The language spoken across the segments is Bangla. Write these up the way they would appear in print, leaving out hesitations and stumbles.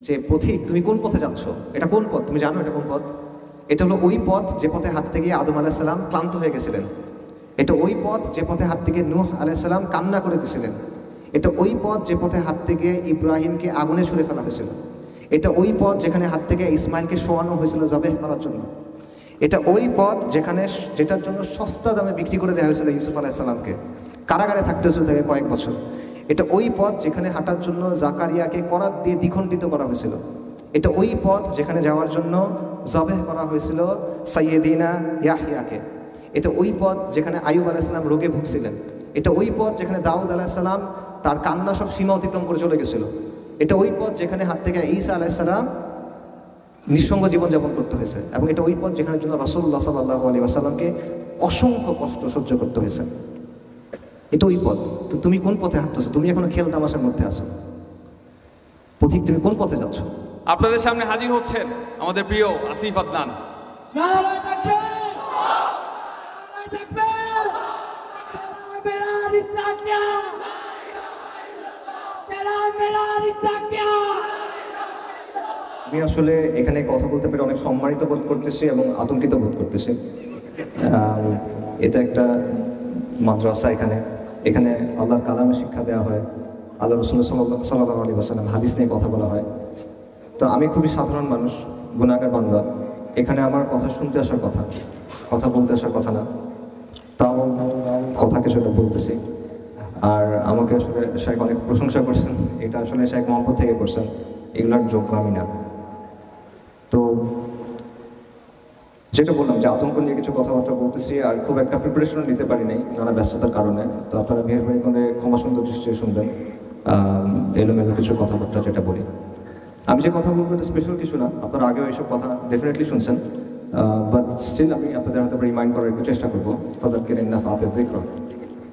যে পথিক তুমি কোন পথে যাচ্ছ, এটা কোন পথ, তুমি জানো এটা কোন পথ? এটা হলো ওই পথ যে পথে হাঁটতে গিয়ে আদম আলাইহিস সালাম ক্লান্ত হয়ে গেছিলেন। এটা ওই পথ যে পথে হাঁটতে গিয়ে নূহ আলাইহিস সালাম কান্না করে দিয়েছিলেন। এটা ওই পথ যে পথে হাঁটতে গিয়ে ইব্রাহিমকে আগুনে ছুঁড়ে ফেলা হয়েছিল। এটা ওই পথ যেখানে হাঁটতে গিয়ে ইসমাইলকে শোয়ানো হয়েছিল জবেহ করার জন্য। এটা ওই পথ যেটার জন্য সস্তা দামে বিক্রি করে দেওয়া হয়েছিল ইউসুফ আলাইহিস সালামকে, কারাগারে থাকতে হয়েছিল তাকে কয়েক বছর। এটা ওই পথ যেখানে হাঁটার জন্য জাকারিয়াকে করাত দিয়ে দ্বিখণ্ডিত করা হয়েছিল। এটা ওই পথ যেখানে যাওয়ার জন্য জবেহ করা হয়েছিল সাইয়েদিনা ইয়াহইয়াকে। এটা ওই পথ যেখানে আইয়ুব আলাইহিস সালাম রোগে ভুগছিলেন। এটা ওই পথ যেখানে দাউদ আলাইহিস সালাম তার কান্না সব সীমা অতিক্রম করে চলে গেছিল। এটা ওই পথ যেখানে হাঁটতে গিয়ে ঈসা আলাইহিস সালাম নিঃসঙ্গ জীবনযাপন করতে হয়েছে। এবং এটা ওই পথ যেখানে জন্য রাসূলুল্লাহ সাল্লাল্লাহু আলাইহি ওয়াসাল্লামকে অসংখ্য কষ্ট সহ্য করতে হয়েছে। এটা ওই পথ। তো তুমি কোন পথে হাঁটতেছো? তুমি এখনো খেল তামাশার মধ্যে আছো। পথিক, তুমি কোন পথে যাচ্ছ? আপনাদের সামনে হাজির হচ্ছেন আমাদের প্রিয় আসিফ আদনান। আমি আসলে এখানে কথা বলতে পেরে অনেক সম্মানিত বোধ করতেছি এবং আতঙ্কিত বোধ করতেছি। এটা একটা মাদ্রাসা। এখানে আল্লাহর কালামে শিক্ষা দেওয়া হয়, আল্লাহ রাসূল সাল্লাল্লাহু আলাইহি ওয়াসাল্লাম হাদিস নিয়ে কথা বলা হয়। তো আমি খুবই সাধারণ মানুষ, গুনাহগার বান্দা। এখানে আমার কথা শুনতে আসার কথা, কথা বলতে আসার কথা না, তাও কথা কিছুটা বলতেছি। আর আমাকে আসলে শাইখ অনেক প্রশংসা করছেন, এটা আসলে শাইখ মোহাম্মদ থেকে করছেন, এগুলোর যোগ্য আমি না। তো যেটা বললাম যে আতঙ্ক নিয়ে কিছু কথাবার্তা বলতেছি, আর খুব একটা প্রিপারেশনও নিতে পারি নাই নানা ব্যস্ততার কারণে। তো আপনারা মেহেরবানি করে ক্ষমা সুন্দর দৃষ্টিতে শুনবেন এলোমেলো কিছু কথাবার্তা যেটা বলি। আমি যে কথা বলবো এটা স্পেশাল কিছু না, আপনারা আগেও এইসব কথা ডেফিনেটলি শুনছেন, বাট স্টিল আমি আপনাদের হয়তো রিমাইন্ড করার একটু চেষ্টা করবো। ফাদারকে নাফাতে দেখো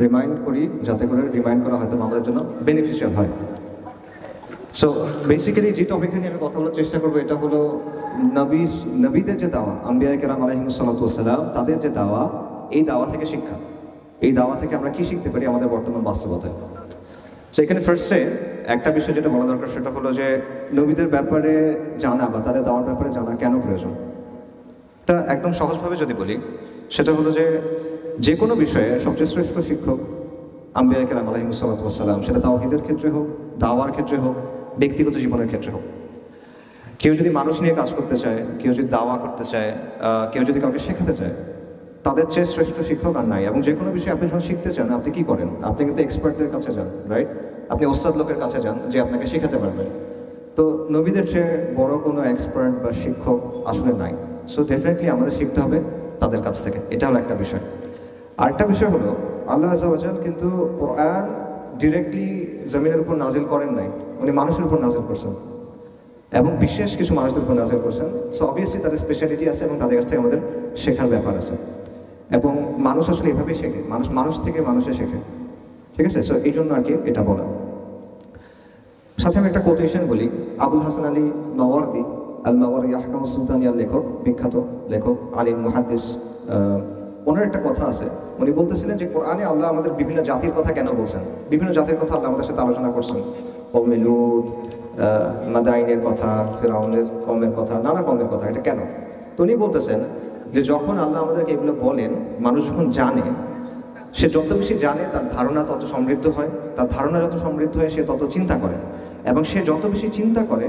রিমাইন্ড করি, যাতে করে রিমাইন্ড করা হয়তো আমাদের জন্য বেনিফিশিয়াল হয়। সো বেসিক্যালি যে টপিকটা নিয়ে আমি কথা বলার চেষ্টা করবো এটা হলো নবীদের যে দাওয়া, আম্বিয়া কেরাম আলাইহিমুস সালাতু ওয়াস সালাম, তাদের যে দাওয়া, এই দাওয়া থেকে শিক্ষা, এই দাওয়া থেকে আমরা কি শিখতে পারি আমাদের বর্তমান বাস্তবতায়। সো এখানে ফার্স্টে একটা বিষয় যেটা বলা দরকার সেটা হলো যে নবীদের ব্যাপারে জানা বা তাদের দাওয়ার ব্যাপারে জানা কেন প্রয়োজন। এটা একদম সহজভাবে যদি বলি সেটা হলো যে কোনো বিষয়ে সবচেয়ে শ্রেষ্ঠ শিক্ষক আম্বিয়া কেরাম আলাইহিমুস সালাতু ওয়াস সালাম, সেটা তাওহীদের ক্ষেত্রে হোক, দাওয়ার ক্ষেত্রে হোক, ব্যক্তিগত জীবনের ক্ষেত্রে হোক। কেউ যদি মানুষ নিয়ে কাজ করতে চায়, কেউ যদি দাওয়া করতে চায়, কেউ যদি কাউকে শেখাতে চায়, তাদের চেয়ে শ্রেষ্ঠ শিক্ষক আর নাই। এবং যে কোনো বিষয়ে আপনি যখন শিখতে চান আপনি কি করেন? আপনি কিন্তু এক্সপার্টদের কাছে যান, রাইট? আপনি ওস্তাদ লোকের কাছে যান যে আপনাকে শেখাতে পারবে। তো নবীদের চেয়ে বড় কোনো এক্সপার্ট বা শিক্ষক আসলে নাই। সো ডেফিনেটলি আমাদের শিখতে হবে তাদের কাছ থেকে, এটা হলো একটা বিষয়। আরেকটা বিষয় হলো আল্লাহ আযজা ওয়া জাল কিন্তু কোরআন ডিরেক্টলি জমিনের উপর নাজিল করেন নাই, উনি মানুষের উপর নাজিল করছেন এবং বিশেষ কিছু মানুষদের উপর নাজিল করছেন। সো অবভিয়াসলি তাদের স্পেশালিটি আছে এবং তাদের কাছ থেকে আমাদের শেখার ব্যাপার আছে। এবং মানুষ আসলে এভাবেই শেখে, মানুষ থেকে মানুষে শেখে, ঠিক আছে? সো এই জন্য আর কি এটা বলা। সাথে আমি একটা কোটেশন বলি। আবুল হাসান আলী মাওয়ারদি, আল মাওয়ারদি আহকামুস সুলতানিয়ার লেখক, বিখ্যাত লেখক, আলিম মুহাদ্দিস, ওনার একটা কথা আছে। উনি বলতেছিলেন যে কোরআনে আল্লাহ আমাদের বিভিন্ন জাতির কথা কেন বলছেন, বিভিন্ন জাতির কথা আল্লাহ আমাদের সাথে আলোচনা করছেন। কওমে লূত, মাদাইনের কথা, ফিরআউনের কওমের কথা, নানা কওমের কথা, এটা কেন? তো উনি বলতেছেন যে যখন আল্লাহ আমাদেরকে এগুলো বলেন, মানুষ যখন জানে, সে যত বেশি জানে তার ধারণা তত সমৃদ্ধ হয়, তার ধারণা যত সমৃদ্ধ হয় সে তত চিন্তা করে, এবং সে যত বেশি চিন্তা করে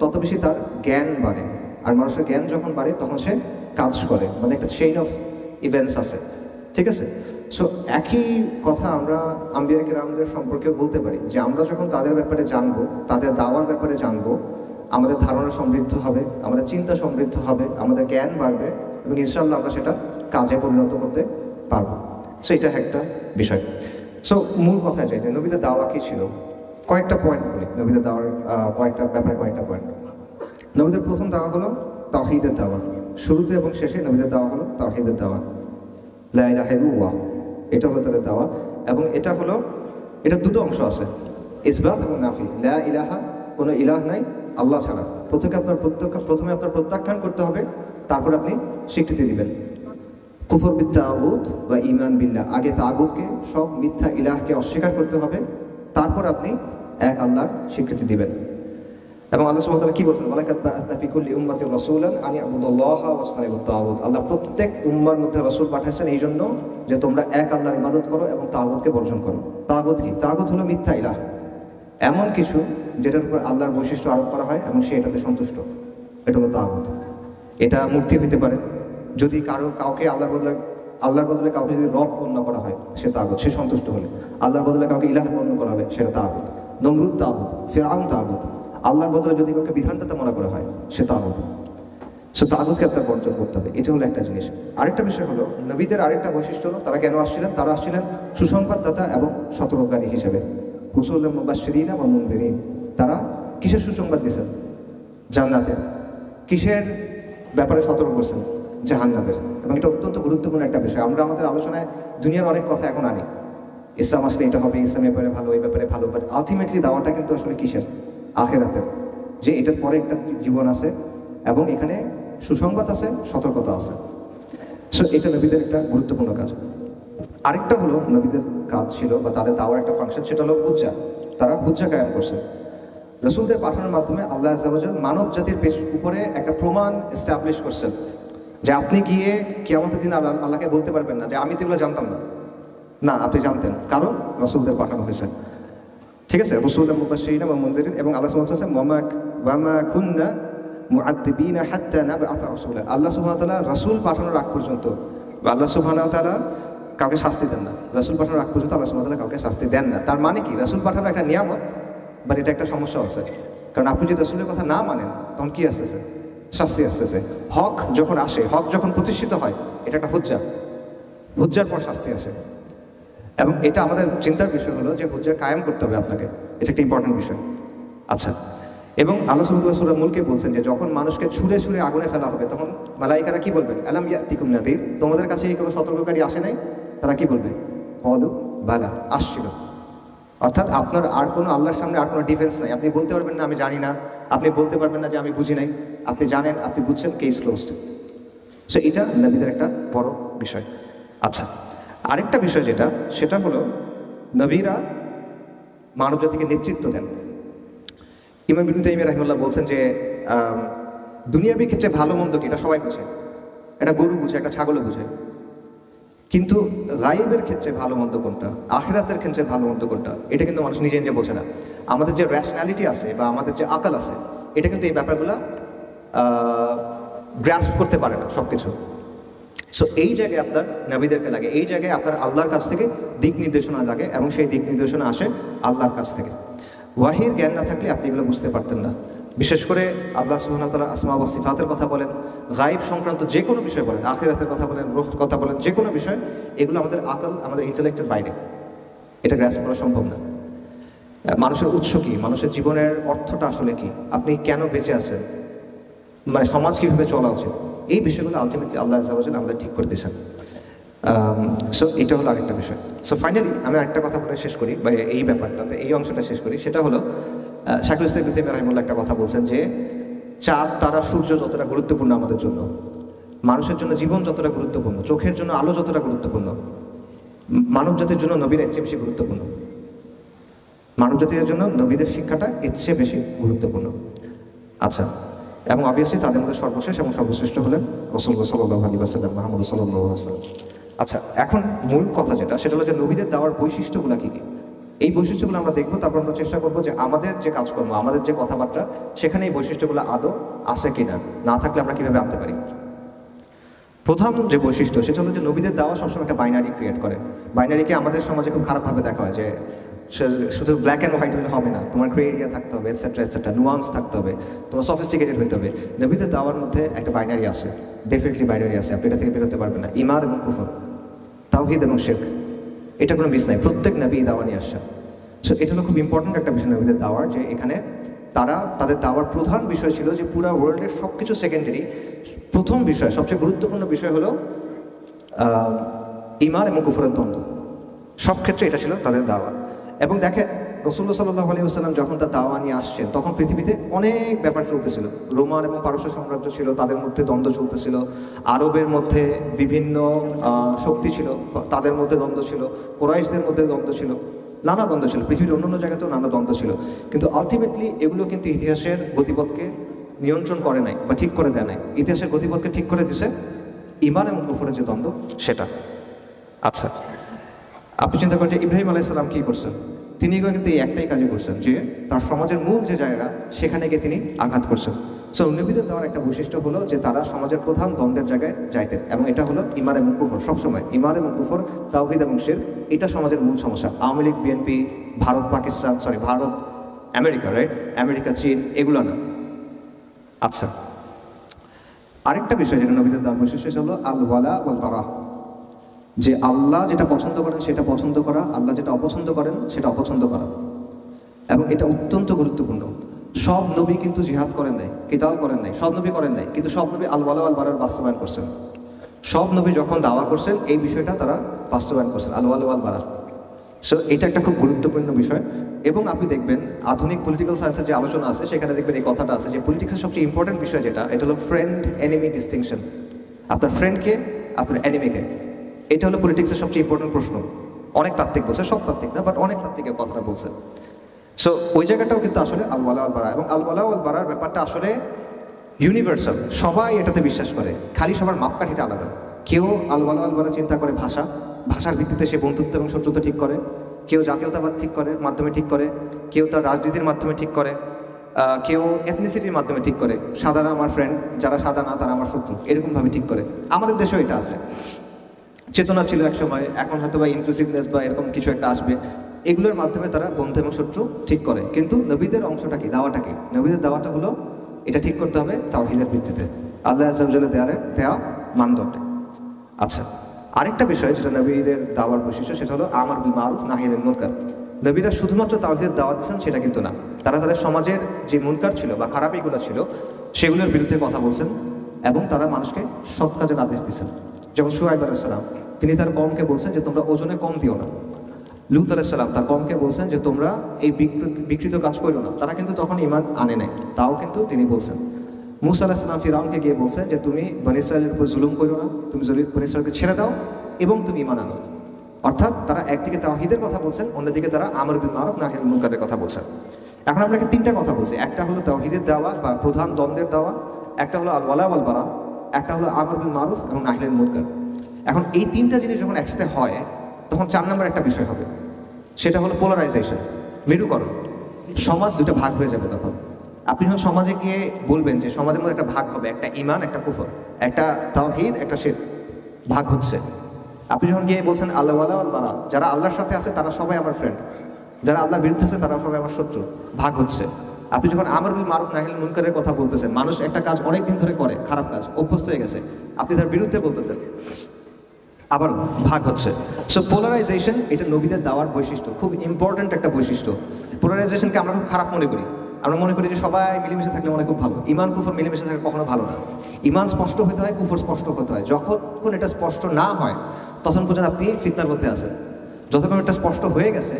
তত বেশি তার জ্ঞান বাড়ে, আর মানুষের জ্ঞান যখন বাড়ে তখন সে কাজ করে, মানে একটা চেইন অফ ইভেন্টস আছে, ঠিক আছে? সো একই কথা আমরা আম্বিয়া কেরামদের সম্পর্কেও বলতে পারি যে আমরা যখন তাদের ব্যাপারে জানবো, তাদের দাওয়ার ব্যাপারে জানবো, আমাদের ধারণা সমৃদ্ধ হবে, আমাদের চিন্তা সমৃদ্ধ হবে, আমাদের জ্ঞান বাড়বে এবং ইনশাআল্লাহ আমরা সেটা কাজে পরিণত করতে পারবো। সো এটা একটা বিষয়। সো মূল কথায় যাই যে নবীদের দাওয়া কী ছিল, কয়েকটা পয়েন্ট বলি। নবীদের দাওয়ার কয়েকটা ব্যাপারে কয়েকটা পয়েন্ট। নবীদের প্রথম দাওয়া হলো তাওহীদের দাওয়া। শুরুতে এবং শেষে নবীদের দাওয়া হলো তাওহীদের দাওয়া, লা ইলাহা ইল্লাল্লাহ, এটা হলো তাদের দাওয়া। এবং এটা দুটো অংশ আছে, ইসবাত এবং নাফি। লা ইলাহা, কোনো ইলাহ নাই আল্লাহ ছাড়া। প্রথমে আপনার প্রত্যাখ্যান করতে হবে, তারপর আপনি স্বীকৃতি দিবেন। কুফর বিত্তাগুত বা ঈমান বিল্লাহ, আগে তাগুতকে, সব মিথ্যা ইলাহকে অস্বীকার করতে হবে, তারপর আপনি এক আল্লাহর স্বীকৃতি দিবেন। এবং আল্লাহ সুবহানাহু ওয়া তাআলা কি বলছেন, ওয়ালাকাদ বা'আথনা ফি কুল্লি উম্মাতিন রাসূলান আন ইয়াবুদুল্লাহা ওয়াজতানিবুত তাগুত। আল্লাহ প্রত্যেক উম্মার মধ্যে রাসূল পাঠাইছেন এই জন্য যে তোমরা এক আল্লাহর ইবাদত করো এবং তাগুতকে বর্জন করো। তাগুত কি? তাগুত হলো মিথ্যা ইলাহ, এমন কিছু যেটার উপর আল্লাহর বৈশিষ্ট্য আরোপ করা হয় এবং সে এটাতে সন্তুষ্ট, এটা হলো তাগুত। এটা মূর্তি হইতে পারে, যদি কাউকে আল্লাহর বদলে কাউকে যদি রব গণ্য করা হয় সে তাগুত, সে সন্তুষ্ট হলে। আল্লাহর বদলে কাউকে ইলাহ গণ্য করা হবে সেটা তাগুত। নমরুদ তাগুত, ফিরআউন তাগুত। আল্লাহর বদলে যদি কাউকে বিধানদাতা মনে করা হয় সে তাগুত। সে তাগুতকে আপনার বর্জন করতে হবে, এটা হলো একটা জিনিস। আরেকটা বিষয় হলো নবীদের আরেকটা বৈশিষ্ট্য হলো তারা কেন আসছিলেন? তারা আসছিলেন সুসংবাদদাতা এবং সতর্ককারী হিসেবে। রাসূলুল্লাহ মুবাশশিরিন ওয়া মুনযিরিন। তারা কিসের সুসংবাদ দিয়েছেন? জান্নাতের। কিসের ব্যাপারে সতর্ক করছেন? জাহান্নামের। এবং এটা অত্যন্ত গুরুত্বপূর্ণ একটা বিষয়। আমরা আমাদের আলোচনায় দুনিয়ার অনেক কথা এখন আনি, ইসলাম আসলে এটা হবে, ইসলামের ব্যাপারে ভালো, এই ব্যাপারে ভালো, বাট আলটিমেটলি দাওয়াটা কিন্তু আসলে কিসের? আখিরাতের। যে এটার পরে একটা জীবন আছে এবং এখানে সুসংবাদ আছে, সতর্কতা আছে। সো এটা নবীদের একটা গুরুত্বপূর্ণ কাজ। আরেকটা হলো নবীদের কাজ ছিল বা তাদের দাওয়ার একটা ফাংশন, সেটা হলো হুজ্জা। তারা হুজ্জা কায়েম করছে। রসুলদের পাঠানোর মাধ্যমে আল্লাহ আযজা ওয়া জাল মানব জাতির উপরে একটা প্রমাণ এস্টাবলিশ করছেন যে আপনি গিয়ে কিয়ামতের দিন আল্লাহকে বলতে পারবেন না যে আমি তো এগুলো জানতাম না। না, আপনি জানতেন, কারণ রসুলদের পাঠানো হয়েছে। ঠিক আছে, রাসূলুল্লাহ মুবাশশিরিন ওয়া মুনযিরিন। এবং আল্লাহ সুবহানাহু ওয়া তাআলা ওয়া মা কুননা মুআদ্দিবিনা হাত্তা নাবআথা রাসূলা। আল্লাহ সুবহানাহু ওয়া তাআলা রাসূল পাঠানোর আগ পর্যন্ত আল্লাহ সুবহানাহু ওয়া তাআলা কাউকে শাস্তি দেন না। রাসূল পাঠানোর আগ পর্যন্ত আল্লাহ সুবহানাহু ওয়া তাআলা কাউকে শাস্তি দেন না। তার মানে কি? রাসূল পাঠানো একটা নিয়ামত, বাট এটা একটা সমস্যা আছে। কারণ আপনি যদি রাসূলের কথা না মানেন তখন কি আসতেছে? শাস্তি আসতেছে। হক যখন আসে, হক যখন প্রতিষ্ঠিত হয়, এটা একটা হুজ্জা। হুজ্জার পর শাস্তি আসে। এবং এটা আমাদের চিন্তার বিষয় হলো যে হুজ্জা কায়েম করতে হবে আপনাকে, এটা একটা ইম্পর্টেন্ট বিষয়। আচ্ছা, এবং আল্লাহ সুবহানাহু ওয়া তাআলা সূরা মুলকে বলছেন যে যখন মানুষকে ছুঁড়ে ছুঁড়ে আগুনে ফেলা হবে তখন মালাইকারা কি বলবেন? আলাম ইয়াতিকুম নাযীর। তোমাদের কাছে এই কোনো সতর্ককারী আসে নাই? তারা কি বলবে? ক্বালু বালা, আসছিল। অর্থাৎ আপনার আর কোনো আল্লাহর সামনে আর কোনো ডিফেন্স নাই। আপনি বলতে পারবেন না আমি জানি না, আপনি বলতে পারবেন না যে আমি বুঝি নাই। আপনি জানেন, আপনি বুঝছেন, কেস ক্লোজড। সো এটা নবীদের একটা বড় বিষয়। আচ্ছা, আরেকটা বিষয় যেটা, সেটা হলো নবীরা মানব জাতিকে নেতৃত্ব দেন। ইমাম ইবনে তাইমিয়া রাহিমাহুল্লাহ বলছেন যে দুনিয়াবী ক্ষেত্রে ভালো মন্দ কি এটা সবাই বুঝে, একটা গরু বুঝে, একটা ছাগলও বুঝে, কিন্তু গায়েবের ক্ষেত্রে ভালো মন্দ কোনটা, আখিরাতের ক্ষেত্রে ভালো মন্দ কোনটা, এটা কিন্তু মানুষ নিজে নিজে বোঝে না। আমাদের যে র্যাশনালিটি আছে বা আমাদের যে আকাল আছে, এটা কিন্তু এই ব্যাপারগুলো গ্রাস্প করতে পারে না সব কিছু। সো এই জায়গায় আপনার নবীদেরকে লাগে, এই জায়গায় আপনার আল্লাহর কাছ থেকে দিক নির্দেশনা লাগে, এবং সেই দিক নির্দেশনা আসে আল্লাহর কাছ থেকে। ওয়াহির জ্ঞান না থাকলে আপনি এগুলো বুঝতে পারতেন না। বিশেষ করে আল্লাহ সুবহানাহু ওয়া তাআলা আসমা ওয়া সিফাতের কথা বলেন, গায়েব সংক্রান্ত যে কোনো বিষয় বলেন, আখিরাতের কথা বলেন, রূহ কথা বলেন, যে কোনো বিষয়, এগুলো আমাদের আকল, আমাদের ইন্টেলেক্টের বাইরে, এটা গ্রাস করা সম্ভব না। মানুষের উৎস কী, মানুষের জীবনের অর্থটা আসলে কি, আপনি কেন বেঁচে আছেন, মানে সমাজ কীভাবে চলা উচিত, এই বিষয়গুলো আলটিমেটলি আল্লাহ আযজা ওয়া জাল আমাদের ঠিক করে দিয়েছেন। সো এটা হলো আরেকটা বিষয়। সো ফাইনালি আমি আরেকটা কথা বলে শেষ করি, বা এই ব্যাপারটাতে এই অংশটা শেষ করি। সেটা হলো শাইখুল ইসলাম ইবনে তাইমিয়া রাহিমাহুল্লাহ একটা কথা বলছেন যে চাঁদ, তারা, সূর্য যতটা গুরুত্বপূর্ণ আমাদের জন্য, মানুষের জন্য জীবন যতটা গুরুত্বপূর্ণ, চোখের জন্য আলো যতটা গুরুত্বপূর্ণ, মানব জাতির জন্য নবীরা এর চেয়ে বেশি গুরুত্বপূর্ণ। মানব জাতির জন্য নবীদের শিক্ষাটা এর চেয়ে বেশি গুরুত্বপূর্ণ। আচ্ছা, এবং অবভিয়াসলি তাদের মধ্যে সর্বশেষ এবং সর্বশ্রেষ্ঠ হলেন রাসূলুল্লাহ সাল্লাল্লাহু আলাইহি ওয়াসাল্লাম, মুহাম্মদ সাল্লাল্লাহু আলাইহি ওয়াসাল্লাম। আচ্ছা, এখন মূল কথা যেটা, সেটা হলো যে নবীদের দেওয়ার বৈশিষ্ট্যগুলো কী কী, এই বৈশিষ্ট্যগুলো আমরা দেখবো। তারপর আমরা চেষ্টা করবো যে আমাদের যে কাজকর্ম, আমাদের যে কথাবার্তা, সেখানে এই বৈশিষ্ট্যগুলো আদৌ আছে কিনা, না থাকলে আমরা কীভাবে আনতে পারি। প্রথম যে বৈশিষ্ট্য, সেটা হলো যে নবীদের দেওয়া সবসময় একটা বাইনারি ক্রিয়েট করে। বাইনারিকে আমাদের সমাজে খুব খারাপভাবে দেখা হয় যে শুধু ব্ল্যাক অ্যান্ড হোয়াইট হলে হবে না, তোমার গ্রে এরিয়া থাকতে হবে, এটসেট্রা এটসেট্রা, নুয়ান্স থাকতে হবে, তোমার সফিস্টিকেটেড হতে হবে। নবীদের দাওয়ার মধ্যে একটা বাইনারি আছে, ডেফিনেটলি বাইনারি আছে, আপনি এটা থেকে বেরোতে পারবেন না। ঈমান এবং কুফর, তাওহীদ এবং শিরক, এটা কোনো মিস নাই, প্রত্যেক নবী দাওয়া নিয়ে আসছে। সো এটা হলো খুব ইম্পর্ট্যান্ট একটা বিষয় নবীদের দাওয়ার, যে এখানে তারা তাদের দাওয়ার প্রধান বিষয় ছিল যে পুরো ওয়ার্ল্ডের সব কিছু সেকেন্ডারি, প্রথম বিষয়, সবচেয়ে গুরুত্বপূর্ণ বিষয় হলো ঈমান এবং কুফরের দ্বন্দ্ব। সব ক্ষেত্রে এটা ছিল তাদের দাওয়া। এবং দেখেন রাসূলুল্লাহ সাল্লাল্লাহু আলাইহি ওয়াসাল্লাম যখন তার দাওয়া নিয়ে আসছেন, তখন পৃথিবীতে অনেক ব্যাপার চলতেছিল। রোমান এবং পারস্য সাম্রাজ্য ছিল, তাদের মধ্যে দ্বন্দ্ব চলতেছিল। আরবের মধ্যে বিভিন্ন শক্তি ছিল, তাদের মধ্যে দ্বন্দ্ব ছিল। কুরাইশদের মধ্যে দ্বন্দ্ব ছিল। নানা দ্বন্দ্ব ছিল, পৃথিবীর অন্যান্য জায়গাতেও নানা দ্বন্দ্ব ছিল, কিন্তু আলটিমেটলি এগুলো কিন্তু ইতিহাসের গতিপথকে নিয়ন্ত্রণ করে নাই বা ঠিক করে দেয় নাই। ইতিহাসের গতিপথকে ঠিক করে দিছে ঈমান এবং কুফরের যে দ্বন্দ্ব সেটা। আচ্ছা, আপনি চিন্তা করেন যে ইব্রাহিম আলাইহিস সালাম কী করছেন? তিনি কিন্তু এই একটাই কাজই করছেন যে তার সমাজের মূল যে জায়গা সেখানে গিয়ে তিনি আঘাত করছেন। সো নবীদের দেওয়ার একটা বৈশিষ্ট্য হলো যে তারা সমাজের প্রধান দ্বন্দ্বের জায়গায় যাইতেন, এবং এটা হলো ঈমান এবং কুফর। সবসময় ঈমান এবং কুফর, তাওহীদ এবং শিরক, এটা সমাজের মূল সমস্যা। Awami League, BNP, Bharat America, right, America, চীন, এগুলো না। আচ্ছা, আরেকটা বিষয় যেটা নবীদের দেওয়ার বৈশিষ্ট্য সেটা হলো আল ওয়ালা ওয়াল বারা, যে আল্লাহ যেটা পছন্দ করেন সেটা পছন্দ করা, আল্লাহ যেটা অপছন্দ করেন সেটা অপছন্দ করা। এবং এটা অত্যন্ত গুরুত্বপূর্ণ। সব নবী কিন্তু জিহাদ করেন নাই, কিতাল করেন নাই, সব নবী করেন নাই, কিন্তু সব নবী আল ওয়ালা ওয়াল বারার বাস্তবায়ন করছেন। সব নবী যখন দাওয়া করছেন এই বিষয়টা তারা বাস্তবায়ন করছেন, আল ওয়ালা ওয়াল বারা। সো এটা একটা খুব গুরুত্বপূর্ণ বিষয়। এবং আপনি দেখবেন আধুনিক পলিটিক্যাল সায়েন্সের যে আলোচনা আছে সেখানে দেখবেন এই কথাটা আছে যে পলিটিক্সের সবচেয়ে ইম্পর্টেন্ট বিষয় যেটা, এটা হলো ফ্রেন্ড এনিমি ডিস্টিংশন। আপনার ফ্রেন্ডকে, আপনার এনিমিকে, এটা হলো পলিটিক্সের সবচেয়ে ইম্পর্টেন্ট প্রশ্ন। অনেক তাত্ত্বিক বলছে, সব তাত্ত্বিক না, বাট অনেক তাত্ত্বিকের কথাটা বলছে। সো ওই জায়গাটাও কিন্তু আসলে আল ওয়ালা আল বারা, এবং আল ওয়ালা আল বারার ব্যাপারটা আসলে ইউনিভার্সাল, সবাই এটাতে বিশ্বাস করে, খালি সবার মাপকাঠিটা আলাদা। কেউ আল ওয়ালা আল বারা চিন্তা করে ভাষার ভিত্তিতে সে বন্ধুত্ব এবং শত্রুতা ঠিক করে, কেউ জাতীয়তাবাদ ঠিক করে মাধ্যমে ঠিক করে, কেউ তার রাজনীতির মাধ্যমে ঠিক করে, কেউ এথনিসিটির মাধ্যমে ঠিক করে, সাদারা আমার ফ্রেন্ড, যারা সাদা না তারা আমার শত্রু, এরকমভাবে ঠিক করে। আমাদের দেশেও এটা আছে, চেতনা ছিল এক সময়, এখন হয়তো বা ইনক্লুসিভনেস বা এরকম কিছু একটা আসবে, এগুলোর মাধ্যমে তারা বন্ধু এবং শত্রু ঠিক করে। কিন্তু নবীদের অংশটা কি, দাওয়াটা কি? নবীদের দাওয়াটা হলো এটা ঠিক করতে হবে তাওহীদের ভিত্তিতে, আল্লাহ আযজা ওয়া জাল্লা দেয়া মানদণ্ডে। আচ্ছা, আরেকটা বিষয় যেটা নবীদের দাওয়ার বৈশিষ্ট্য সেটা হলো আমর বিল মারুফ নাহি আনিল মুনকার। নবীরা শুধুমাত্র তাওহীদের দাওয়াত দিচ্ছেন সেটা কিন্তু না, তারা তাদের সমাজের যে মুনকার ছিল বা খারাপিগুলো ছিল সেগুলোর বিরুদ্ধে কথা বলছেন, এবং তারা মানুষকে সৎ কাজের আদেশ দিচ্ছেন। যেমন শুআয়ব আলাইহিস সালাম, তিনি তার কওমকে বলছেন যে তোমরা ওজনে কম দিও না। লূত আলাইহিস সালাম তার কওমকে বলছেন যে তোমরা এই বিকৃত কাজ করো না। তারা কিন্তু তখন ঈমান আনে নাই, তাও কিন্তু তিনি বলছেন। মূসা আলাইহিস সালাম ফিরআউনকে গিয়ে বলছেন যে তুমি বনী ইসরাঈলের উপর জুলুম করো না, তুমি বনী ইসরাঈলকে ছেড়ে দাও এবং তুমি ঈমান আনো। অর্থাৎ তারা একদিকে তাওহীদের কথা বলছেন, অন্যদিকে তারা আমর বিল মারুফ নাহি আনিল মুনকারের কথা বলছেন। এখন আমরা তিনটা কথা বলছি, একটা হলো তাওহীদের দাওয়া বা প্রধান দ্বন্দ্বের দাওয়া, একটা হলো আল ওয়ালা ওয়াল বারা, একটা হলো আমর বিল মারুফ এবং নাহি আনিল মুনকার। এখন এই তিনটা জিনিস যখন একসাথে হয় তখন 4 নম্বর একটা বিষয় হবে, সেটা হলো পোলারাইজেশন, মেরুকরণ। সমাজ দুটো ভাগ হয়ে যাবে তখন। আপনি যখন সমাজে গিয়ে বলবেন যে সমাজের মধ্যে একটা ভাগ হবে, একটা ঈমান একটা কুফর, একটা তাওহীদ একটা শিরক, ভাগ হচ্ছে। আপনি যখন গিয়ে বলছেন আল্লাহ ওয়ালা ওয়াল বারা, যারা আল্লাহর সাথে আছে তারা সবাই আমার ফ্রেন্ড, যারা আল্লাহর বিরুদ্ধে আছে তারা সবাই আমার শত্রু, ভাগ হচ্ছে। আপনি যখন আমর বিল মারুফ নাহি আনিল মুনকারের কথা বলতেছেন, মানুষ একটা কাজ অনেক দিন ধরে করে, খারাপ কাজ, অভ্যস্ত হয়ে গেছে, আপনি তার বিরুদ্ধে বলতেছেন, আবার ভাগ হচ্ছে। সো পোলারাইজেশন এটা নবীদের দাওয়ার বৈশিষ্ট্য, খুব ইম্পর্ট্যান্ট একটা বৈশিষ্ট্য। পোলারাইজেশনকে আমরা খুব খারাপ মনে করি, আমরা মনে করি যে সবাই মিলেমিশে থাকলে মনে খুব ভালো। ঈমান কুফর মিলেমিশে থাকলে কখনো ভালো না। ঈমান স্পষ্ট হতে হয়, কুফর স্পষ্ট হতে হয়। যখন এটা স্পষ্ট না হয় তখন পর্যন্ত আপনি ফিতনার মধ্যে আছেন। যতক্ষণ এটা স্পষ্ট হয়ে গেছে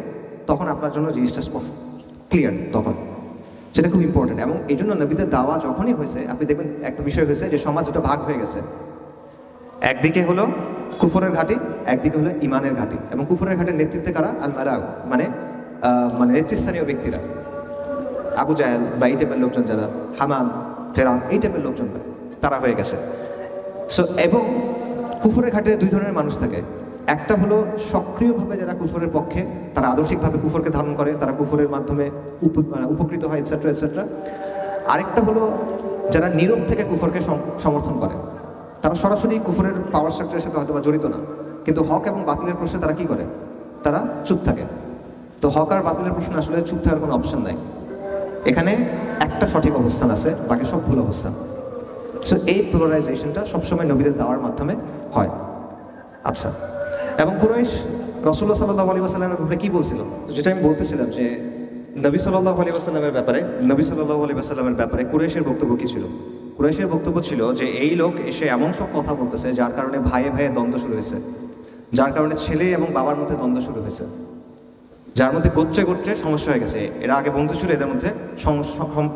তখন আপনার জন্য জিনিসটা স্পষ্ট ক্লিয়ার, তখন সেটা খুব ইম্পর্টেন্ট। এবং এই জন্য নবীদের দাওয়া যখনই হয়েছে আপনি দেখবেন একটা বিষয় হয়েছে যে সমাজ দুটো ভাগ হয়ে গেছে, একদিকে হলো কুফরের ঘাঁটি, একদিকে হলো ঈমানের ঘাঁটি। এবং কুফরের ঘাটের নেতৃত্বে কারা? আল মালাউ, মানে নেতৃস্থানীয় ব্যক্তিরা, আবু জাহেল বা এই টাইপের লোকজন, যারা হামান, ফেরাউন, এই টাইপের লোকজন তারা হয়ে গেছে। সো এবং কুফরের ঘাটে 2 ধরনের মানুষ থাকে, একটা হলো সক্রিয়ভাবে যারা কুফরের পক্ষে, তারা আদর্শিকভাবে কুফরকে ধারণ করে, তারা কুফরের মাধ্যমে উপকৃত হয়, এটসেট্রা এটসেট্রা। আরেকটা হলো যারা নীরব থেকে কুফরকে সমর্থন করে, তারা সরাসরি কুফরের পাওয়ার স্ট্রাকচারের সাথে হয়তো বা জড়িত না, কিন্তু হক এবং বাতিলের প্রশ্নে তারা কি করে? তারা চুপ থাকে। তো হক আর বাতিলের প্রশ্নে আসলে চুপ থাকার কোনো অপশন নাই, এখানে একটা সঠিক অবস্থান আছে, বাকি সব ভুল অবস্থান। সো এই পোলারাইজেশনটা সবসময় নবীদের দাওয়ার মাধ্যমে হয়। আচ্ছা, এবং কুরাইশ রাসূলুল্লাহ সাল্লাল্লাহু আলাইহি ওয়াসাল্লামের ব্যাপারে কী বলছিল, যেটা আমি বলতেছিলাম যে নবী সাল্লাল্লাহু আলাইহি ওয়াসাল্লামের ব্যাপারে কুরাইশের বক্তব্য কী ছিল? কুরাইশের বক্তব্য ছিল যে এই লোক এসে এমন সব কথা বলতেছে যার কারণে ভাইয়ে ভাইয়ে দ্বন্দ্ব শুরু হয়েছে, যার কারণে ছেলে এবং বাবার মধ্যে দ্বন্দ্ব শুরু হয়েছে, যার মধ্যে গোত্রে গোত্রে সমস্যা হয়ে গেছে। এরা আগে বন্ধু ছিল, এদের মধ্যে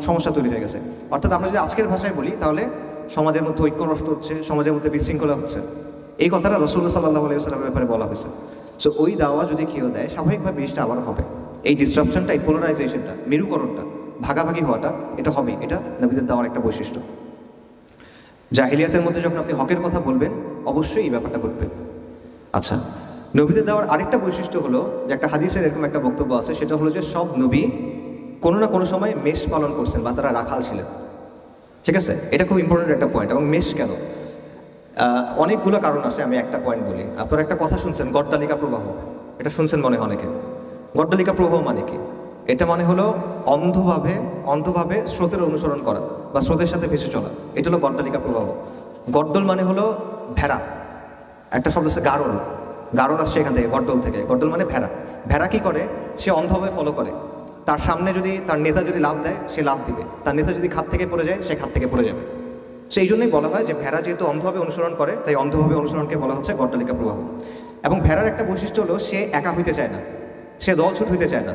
সমস্যা তৈরি হয়ে গেছে। অর্থাৎ আমরা যদি আজকের ভাষায় বলি তাহলে সমাজের মধ্যে ঐক্য নষ্ট হচ্ছে, সমাজের মধ্যে বিশৃঙ্খলা হচ্ছে। এই কথাটা রাসূলুল্লাহ সাল্লাল্লাহু আলাইহি ওয়াসাল্লামের ব্যাপারে বলা হয়েছে। সো ওই দাওয়া যদি কেউ দেয় স্বাভাবিকভাবে জিনিসটা আবার হবে। এই ডিসরাপশনটা, এই পোলারাইজেশনটা, মেরুকরণটা, ভাগাভাগি হওয়াটা, এটা হবে। এটা নবীদের দাওয়ার একটা বৈশিষ্ট্য। জাহিলিয়াতের মধ্যে যখন আপনি হকের কথা বলবেন অবশ্যই এই ব্যাপারটা ঘটবে। আচ্ছা, নবীদের দেওয়ার আরেকটা বৈশিষ্ট্য হলো যে একটা হাদিসের এরকম একটা বক্তব্য আছে, সেটা হলো যে সব নবী কোনো না কোনো সময় মেষ পালন করছেন বা তারা রাখাল ছিলেন। ঠিক আছে, এটা খুব ইম্পর্টেন্ট একটা পয়েন্ট। এবং মেষ কেন, অনেকগুলো কারণ আছে, আমি একটা পয়েন্ট বলি। আপনারা একটা কথা শুনছেন, গড্ডালিকা প্রবাহ, এটা শুনছেন মনে হয় অনেকে। গড্ডালিকা প্রবাহ মানে কি? এটা মানে হলো অন্ধভাবে স্রোতের অনুসরণ করা বা স্রোতের সাথে ভেসে চলা, এটা হলো গড্ডালিকা প্রবাহ। গড্ডল মানে হলো ভেড়া, একটা শব্দ আছে গারল, গারল আসছে এখান থেকে, গড্ডল থেকে। গড্ডল মানে ভেড়া। ভেড়া কি করে? সে অন্ধভাবে ফলো করে। তার সামনে যদি তার নেতা যদি লাফ দেয়, সে লাফ দিবে। তার নেতা যদি খাত থেকে পড়ে যায়, সে খাত থেকে পড়ে যাবে। সেই জন্যই বলা হয় যে ভেড়া যেহেতু অন্ধভাবে অনুসরণ করে, তাই অন্ধভাবে অনুসরণকে বলা হচ্ছে গড্ডালিকা প্রবাহ। এবং ভেড়ার একটা বৈশিষ্ট্য হলো সে একা হইতে চায় না, সে দলছুট হইতে চায় না,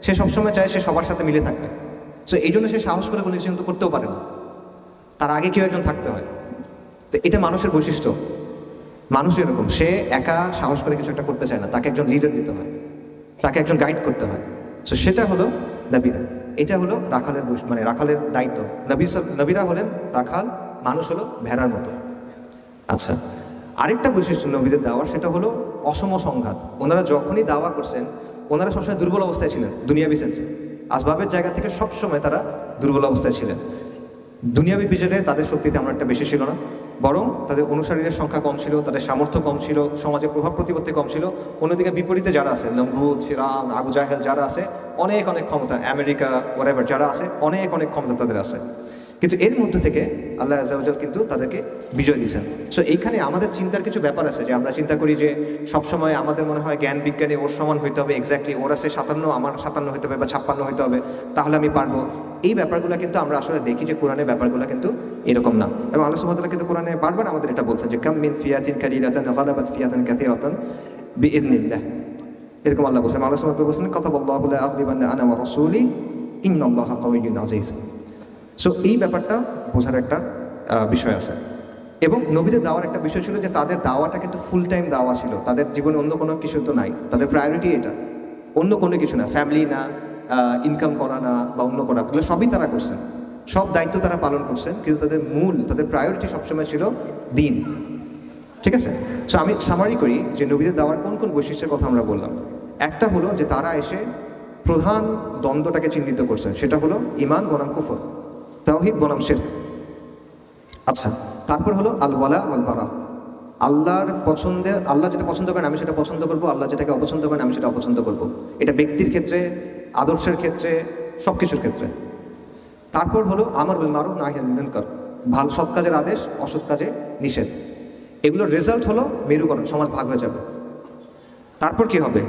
সে সবসময় চায় সে সবার সাথে মিলে থাকবে। সো এই জন্য সে সাহস করে কোনো কিছু কিন্তু করতেও পারে না, তার আগে কেউ একজন থাকতে হয়। তো এটা মানুষের বৈশিষ্ট্য। মানুষ এরকম, সে একা সাহস করে কিছু একটা করতে চায় না, তাকে একজন লিডার দিতে হয়, তাকে একজন গাইড করতে হয়। সো সেটা হলো নবীরা। এটা হলো রাখালের মানে রাখালের দায়িত্ব। নবীরা হলেন রাখাল, মানুষ হলো ভেড়ার মতো। আচ্ছা, আরেকটা বৈশিষ্ট্য নবীদের দাওয়ার, সেটা হলো অসম সংঘাত। ওনারা যখনই দাওয়া করছেন, ওনারা সবসময় দুর্বল অবস্থায় ছিলেন। দুনিয়াবি সেন্সে আসবাবের জায়গা থেকে সবসময় তারা দুর্বল অবস্থায় ছিলেন। দুনিয়াবি বিচারে তাদের শক্তিতে আমরা একটা বেশি ছিল না, বরং তাদের অনুসারীদের সংখ্যা কম ছিল, তাদের সামর্থ্য কম ছিল, সমাজে প্রভাব প্রতিপত্তি কম ছিল। অন্যদিকে বিপরীতে যারা আছে, নমরুদ, ফিরআউন, আবু জাহেল যারা আছে, অনেক ক্ষমতা, আমেরিকা ওয়ারেভার যারা আছে, অনেক ক্ষমতা তাদের আছে। কিন্তু এর মধ্যে থেকে আল্লাহ আযজা ওয়া জাল কিন্তু তাদেরকে বিজয় দিয়েছেন। সো এইখানে আমাদের চিন্তার কিছু ব্যাপার আছে, যে আমরা চিন্তা করি যে সবসময় আমাদের মনে হয় জ্ঞান বিজ্ঞানে ওর সমান হইতে হবে, এক্স্যাক্টলি ওর আছে 57, আমার 57 হইতে হবে বা 56 হইতে হবে, তাহলে আমি পারবো। এই ব্যাপারগুলো কিন্তু আমরা আসলে দেখি যে কোরআনের ব্যাপারগুলো কিন্তু এরকম না। এবং আল্লাহ সুবহানাহু ওয়া তাআলা কিন্তু কোরআনে বারবার আমাদের এটা বলছেন যে কাম মিন ফিয়াতিন কালিলাতান গালাবাত ফিয়াতান কাসীরাতান বিইذনিল্লাহ। এরকম আল্লাহ বলছেন। আল্লাহ সুবহানাহু ওয়া তাআলা বলছেন কাতাবাল্লাহু লা আগলিবান্না আনা ওয়া রাসূলি ইন্নাল্লাহা কাওয়িয়্যুন আযীজ। সো এই ব্যাপারটা বোঝার একটা বিষয় আছে। এবং নবীদের দাওয়ার একটা বিষয় ছিল যে তাদের দাওয়াটা কিন্তু ফুল টাইম দাওয়া ছিল। তাদের জীবনে অন্য কোনো কিছু তো নাই, তাদের প্রায়োরিটি এটা, অন্য কোনো কিছু না, ফ্যামিলি না, ইনকাম করা না বা অন্য করা, এগুলো সবই তারা করছেন, সব দায়িত্ব তারা পালন করছেন। কিন্তু তাদের প্রায়োরিটি সবসময় ছিল দিন। ঠিক আছে? সো আমি সামারি করি যে নবীদের দাওয়ার কোন কোন বৈশিষ্ট্যের কথা আমরা বললাম। একটা হলো যে তারা এসে প্রধান দ্বন্দ্বটাকে চিহ্নিত করছেন, সেটা হলো ঈমান বনাম কুফর, তাওহীদ বনাম শিরক। আচ্ছা, তারপর হলো আল ওয়ালা ওয়াল বারা। আল্লাহ যেটা পছন্দ করেন আমি সেটা পছন্দ করব, আল্লাহ যেটাকে অপছন্দ করেন আমি সেটা অপছন্দ করব। এটা ব্যক্তির ক্ষেত্রে, আদর্শের ক্ষেত্রে, সব কিছুর ক্ষেত্রে। তারপর হলো আমর বিল মারুফ নাহি আনিল মুনকার, ভালো সৎ কাজের আদেশ, অসৎ কাজে নিষেধ। এগুলোর রেজাল্ট হলো মেরুকরণ, সমাজ ভাগ হয়ে যাবে। তারপর কি হবে?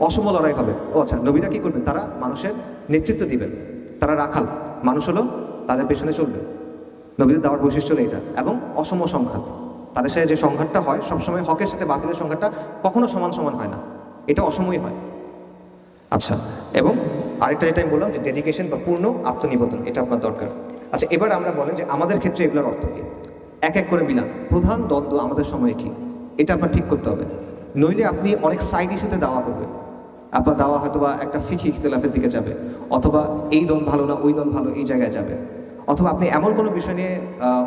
অসম লড়াই হবে। আচ্ছা, নবীরা কি করবেন? তারা মানুষের নেতৃত্ব দিবেন, তারা রাখাল, মানুষ হলো তাদের পেছনে চলবে। নবীদের দাওয়ার বৈশিষ্ট্য হলো এটা। এবং অসম সংঘাত, তাদের সাথে যে সংঘাতটা হয় সবসময় হকের সাথে বাতিলের সংঘাতটা কখনো সমান হয় না, এটা অসমই হয়। আচ্ছা, এবং আরেকটা যেটা আমি বললাম যে ডেডিকেশন বা পূর্ণ আত্মনিবেদন, এটা আপনার দরকার। আচ্ছা, এবার আমরা বলেন যে আমাদের ক্ষেত্রে এগুলোর অর্থ কী, এক এক করে মিলান। প্রধান দ্বন্দ্ব আমাদের সময়ে কি, এটা আপনার ঠিক করতে হবে। নইলে আপনি অনেক সাইড ইস্যুতে দাওয়া করবেন। আপনার দাওয়া হয়তো বা একটা ফিকহি ইখতিলাফের দিকে যাবে, অথবা এই দল ভালো না ওই দল ভালো এই জায়গায় যাবে, অথবা আপনি এমন কোনো বিষয় নিয়ে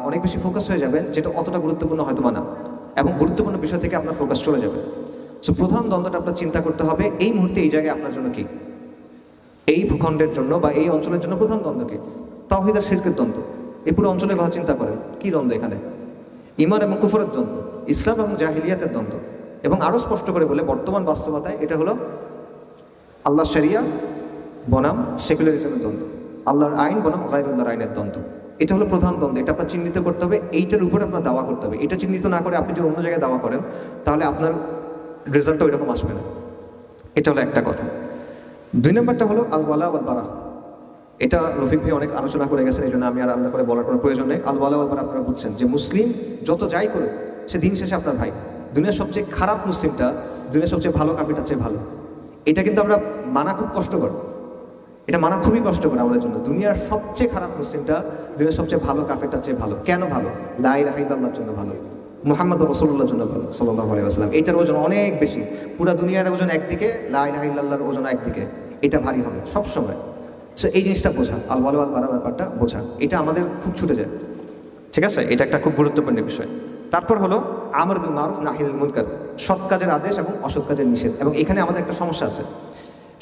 অনেক বেশি ফোকাস হয়ে যাবেন যেটা অতটা গুরুত্বপূর্ণ হয়তো না, এবং গুরুত্বপূর্ণ বিষয় থেকে আপনার ফোকাস চলে যাবে। সো প্রধান দ্বন্দ্বটা আপনার চিন্তা করতে হবে এই মুহূর্তে এই জায়গায় আপনার জন্য কি, এই ভূখণ্ডের জন্য বা এই অঞ্চলের জন্য প্রধান দ্বন্দ্ব কি? তাওহীদ আর শিরকের দ্বন্দ্ব। এই পুরো অঞ্চলের কথা চিন্তা করেন, কী দ্বন্দ্ব এখানে? ঈমান এবং কুফরের দ্বন্দ্ব, ইসলাম এবং জাহিলিয়াতের দ্বন্দ্ব। এবং আরও স্পষ্ট করে বলে বর্তমান বাস্তবতায় এটা হলো আল্লাহ শরিয়া বনাম সেকুলারিজমের দ্বন্দ্ব, আল্লাহর আইন বনাম গায়রুল্লাহর আইনের দ্বন্দ্ব। এটা হলো প্রধান দ্বন্দ্ব। এটা আপনার চিহ্নিত করতে হবে, এইটার উপরে আপনার দাওয়া করতে হবে। এটা চিহ্নিত না করে আপনি যদি অন্য জায়গায় দাওয়া করেন তাহলে আপনার রেজাল্টটা ওই রকম আসবে না। এটা হলো একটা কথা। 2 নম্বরটা হলো আল ওয়ালা ওয়াল বারা। এটা রফিক ভাই অনেক আলোচনা করে গেছেন, এই জন্য আমি আর আলাদা করে বলার কোনো প্রয়োজন নেই। আল ওয়ালা ওয়াল বারা আপনারা বুঝছেন যে মুসলিম যত যাই করুক সে দিন শেষে আপনার ভাই। দুনিয়ার সবচেয়ে খারাপ মুসলিমটা দুনিয়ার সবচেয়ে ভালো কাফিরটার চেয়ে ভালো। এটা কিন্তু আমরা মানা খুব কষ্টকর, এটা মানা খুবই কষ্টকর আমাদের জন্য। দুনিয়ার সবচেয়ে খারাপ মুসলিমটা দুনিয়ার সবচেয়ে ভালো কাফেরটার চেয়ে ভালো। কেন ভালো? লা ইলাহা ইল্লাল্লাহর জন্য ভালো, মুহাম্মদ রাসূলুল্লাহর জন্য বলো সাল্লাল্লাহু আলাইহি ওয়াসাল্লাম। এটার ওজন অনেক বেশি, পুরো দুনিয়ার ওজন একদিকে, লা ইলাহা ইল্লাল্লাহর ওজন একদিকে, এটা ভারী হবে সবসময়। সো এই জিনিসটা বোঝা, আল ওয়াল ওয়াল বারা ব্যাপারটা বোঝা, এটা আমাদের খুব ছুটে যায়, ঠিক আছে? এটা একটা খুব গুরুত্বপূর্ণ বিষয়। তারপর হলো আমর বিল মারুফ নাহিল মুনকার, সৎ কাজের আদেশ এবং অসৎ কাজের নিষেধ। এবং এখানে আমাদের একটা সমস্যা আছে,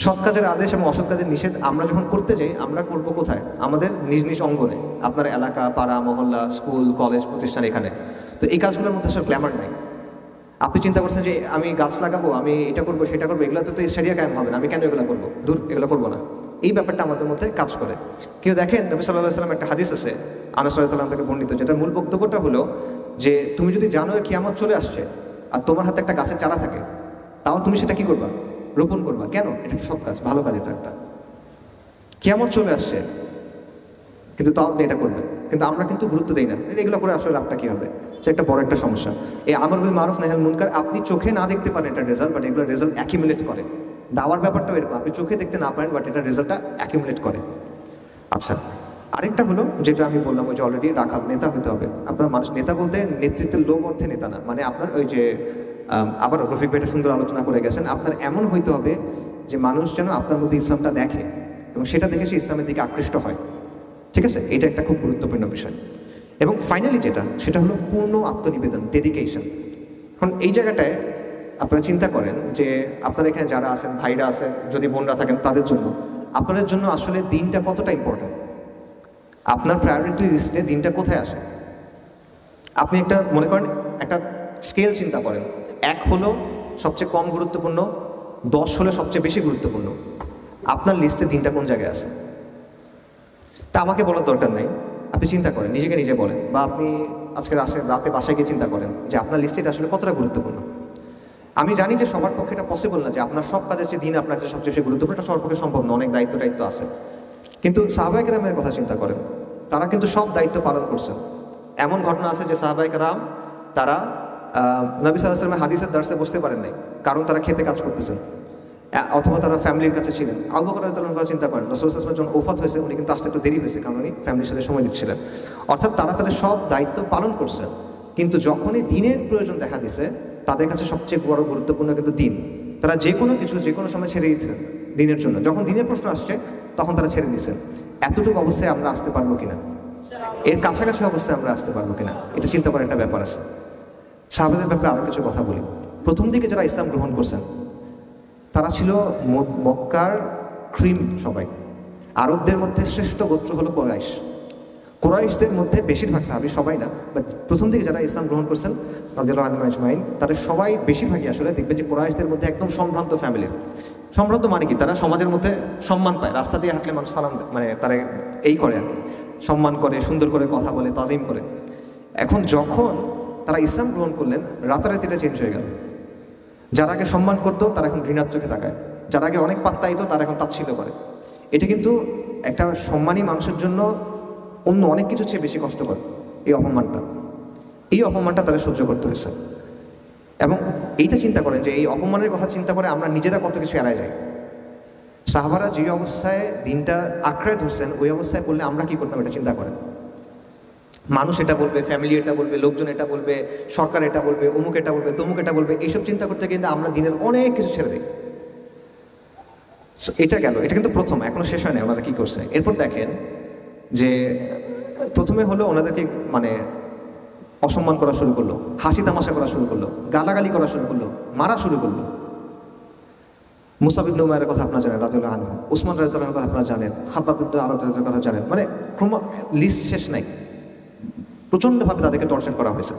সৎ কাজের আদেশ এবং অসৎ কাজের নিষেধ আমরা যখন করতে যাই, আমরা করবো কোথায়? আমাদের নিজ নিজ অঙ্গনে, আপনার এলাকা, পাড়া, মহল্লা, স্কুল, কলেজ, প্রতিষ্ঠান, এখানে। তো এই কাজগুলোর মধ্যে আসলে গ্ল্যামার নাই। আপনি চিন্তা করছেন যে আমি গাছ লাগাবো, আমি এটা করবো সেটা করবো, এগুলোতে তো শরিয়া কায়েম হবে না, আমি কেন এগুলো করবো, দূর, এগুলো করবো না। এই ব্যাপারটা আমাদের মধ্যে কাজ করে। কেউ দেখেন, নবী সাল্লাল্লাহু আলাইহি ওয়াসাল্লাম একটা হাদিস আছে আনাস রাদিয়াল্লাহু আনহু থেকে বর্ণিত, যেটার মূল বক্তব্যটা হলো যে তুমি যদি জানো কিয়ামত চলে আসছে আর তোমার হাতে একটা গাছের চারা থাকে, তাও তুমি সেটা কি করবা? রোপণ করবা। কেন? এটা একটা সৎ কাজ, ভালো কাজ। এটা একটা কিয়ামত চলে আসছে কিন্তু তাও আপনি এটা করবেন, কিন্তু আমরা কিন্তু গুরুত্ব দিই না। এগুলো করে আসলে লাভটা কি হবে? সে একটা বড় একটা সমস্যা। এই আমর বিল মারুফ নাহিল মুনকার আপনি চোখে না দেখতে পারেন এটা রেজাল্ট, বাট এগুলো রেজাল্ট অ্যাকিউমুলেট করে। দাওয়ার ব্যাপারটাও এরকম, আপনি চোখে দেখতে না পারেন, বাট এটা রেজাল্টটা অ্যাকিউমুলেট করে। আচ্ছা, আরেকটা হলো যেটা আমি বললাম, ওই যে অলরেডি রাখাল নেতা হতে হবে আপনার। মানুষ নেতা বলতে নেতৃত্বের লোক অর্থে নেতা না, মানে আপনার ওই যে আবার রফিক ভাইটা সুন্দর আলোচনা করে গেছেন, আপনার এমন হইতে হবে যে মানুষ যেন আপনার মধ্যে ইসলামটা দেখে এবং সেটা দেখে সে ইসলামের দিকে আকৃষ্ট হয়, ঠিক আছে? এটা একটা খুব গুরুত্বপূর্ণ বিষয়। এবং ফাইনালি যেটা, সেটা হলো পূর্ণ আত্মনিবেদন, ডেডিকেশন। এখন এই জায়গাটায় আপনারা চিন্তা করেন যে আপনারা এখানে যারা আছেন, ভাইরা আছেন, যদি বোনরা থাকেন, তাদের জন্য, আপনাদের জন্য আসলে দিনটা কতটা ইম্পর্টেন্ট? আপনার প্রায়োরিটি লিস্টে দিনটা কোথায় আসে? আপনি একটা মনে করেন, একটা স্কেল চিন্তা করেন, 1 হলো সবচেয়ে কম গুরুত্বপূর্ণ, 10 হলো সবচেয়ে বেশি গুরুত্বপূর্ণ। আপনার লিস্টে দিনটা কোন জায়গায় আছে? তা আমাকে বলার দরকার নাই, আপনি চিন্তা করেন, নিজেকে নিজে বলেন, বা আপনি আজকে রাতে বাসায় গিয়ে চিন্তা করেন যে আপনার লিস্টে এটা আসলে কতটা গুরুত্বপূর্ণ। আমি জানি যে সবার পক্ষে এটা পসিবল না যে আপনার সব কাজের চেয়ে দিন আপনার কাছে সবচেয়ে বেশি গুরুত্বপূর্ণ, এটা সবার পক্ষে সম্ভব না, অনেক দায়িত্ব আছে। কিন্তু সাহাবায়ে কেরামের কথা চিন্তা করেন, তারা কিন্তু সব দায়িত্ব পালন করছেন। এমন ঘটনা আছে যে সাহাবায়ে কেরাম তারা নবী সাল্লাল্লাহু আলাইহি ওয়াসাল্লামের হাদিসের দার্সে বসতে পারেন নাই, কারণ তারা খেতে কাজ করতেছেন, অথবা তারা ফ্যামিলির কাছে ছিলেন। আবু বকর রাদিয়াল্লাহু আনহু চিন্তা করেন, রাসূল সাল্লাল্লাহু আলাইহি ওয়াসাল্লাম যখন ওফাত হয়েছে, উনি কিন্তু আসতে একটু দেরি হয়েছে, কারণ উনি ফ্যামিলির সাথে সময় দিচ্ছিলেন। অর্থাৎ তারা তাদের সব দায়িত্ব পালন করছেন, কিন্তু যখনই দিনের প্রয়োজন দেখা দিছে, তাদের কাছে সবচেয়ে বড় গুরুত্বপূর্ণ কিন্তু দিন। তারা যে কোনো কিছু যে কোনো সময় ছেড়ে দিচ্ছেন দিনের জন্য। যখন দিনের প্রশ্ন আসছে, তখন তারা ছেড়ে দিচ্ছেন। এতটুকু অবস্থায় আমরা আসতে পারবো কিনা, এর কাছাকাছি অবস্থায় আমরা আসতে পারবো কিনা, এটা চিন্তা করার একটা ব্যাপার আছে। সাহাবাদের ব্যাপারে আরও কিছু কথা বলি। প্রথম দিকে যারা ইসলাম গ্রহণ করছেন, তারা ছিল মক্কার ক্রিম সবাই। আরবদের মধ্যে শ্রেষ্ঠ গোত্র হলো কোরাইশ। কোরাইশদের মধ্যে বেশিরভাগ সাহাবী, সবাই না, বাট প্রথম দিকে যারা ইসলাম গ্রহণ করছেন রাদিয়াল্লাহু আনহুম আজমাইন, তাদের সবাই বেশিরভাগই আসলে দেখবেন যে কোরাইশদের মধ্যে একদম সম্ভ্রান্ত ফ্যামিলির। সম্ভ্রান্ত মানে কি? তারা সমাজের মধ্যে সম্মান পায়, রাস্তা দিয়ে হাঁটলে মানুষ সালাম দেয়, মানে তারা এই করে আর কি, সম্মান করে, সুন্দর করে কথা বলে, তাজিম করে। এখন যখন তারা ইসলাম গ্রহণ করলেন, রাতারাতি এটা চেঞ্জ হয়ে গেল। যারা আগে সম্মান করতো, তারা এখন ঘৃণার চোখে তাকায়। যারা আগে অনেক পাত্তাইত, তারা এখন তাচ্ছিল্য করে। এটা কিন্তু একটা সম্মানী মানুষের জন্য অন্য অনেক কিছু চেয়ে বেশি কষ্টকর। এই অপমানটা তাদের সহ্য করতে হয়েছে। এবং এইটা চিন্তা করেন যে এই অপমানের কথা চিন্তা করে আমরা নিজেরা কত কিছু এড়ায় যাই। সাহাবারা যে অবস্থায় দিনটা আঁকড়ায় ধরছেন, ওই অবস্থায় পড়লে আমরা কি করতাম, এটা চিন্তা করেন। মানুষ এটা বলবে, ফ্যামিলি এটা বলবে, লোকজন এটা বলবে, সরকার এটা বলবে, অমুক এটা বলবে, তমুক এটা বলবে, এইসব চিন্তা করতে কিন্তু আমরা দিনের অনেক কিছু ছেড়ে দিই। এটা গেল, এটা কিন্তু প্রথম, এখনো শেষ হয় না ওনারা কী করছে। এরপর দেখেন যে প্রথমে হলো ওনাদেরকে মানে অসম্মান করা শুরু করলো, হাসি তামাশা করা শুরু করলো, গালাগালি করা শুরু করলো, মারা শুরু করলো। মুসাব ইবনে উমাইরের কথা আপনারা জানেন রাদিয়াল্লাহু আনহু, উসমান রাদিয়াল্লাহু আনহুর কথা আপনারা জানেন, খাব্বাব ইবনে আরাদ রাদিয়াল্লাহু আনহু কথা জানেন। মানে লিস্ট শেষ নাই। প্রচণ্ডভাবে তাদেরকে টর্চার করা হয়েছে,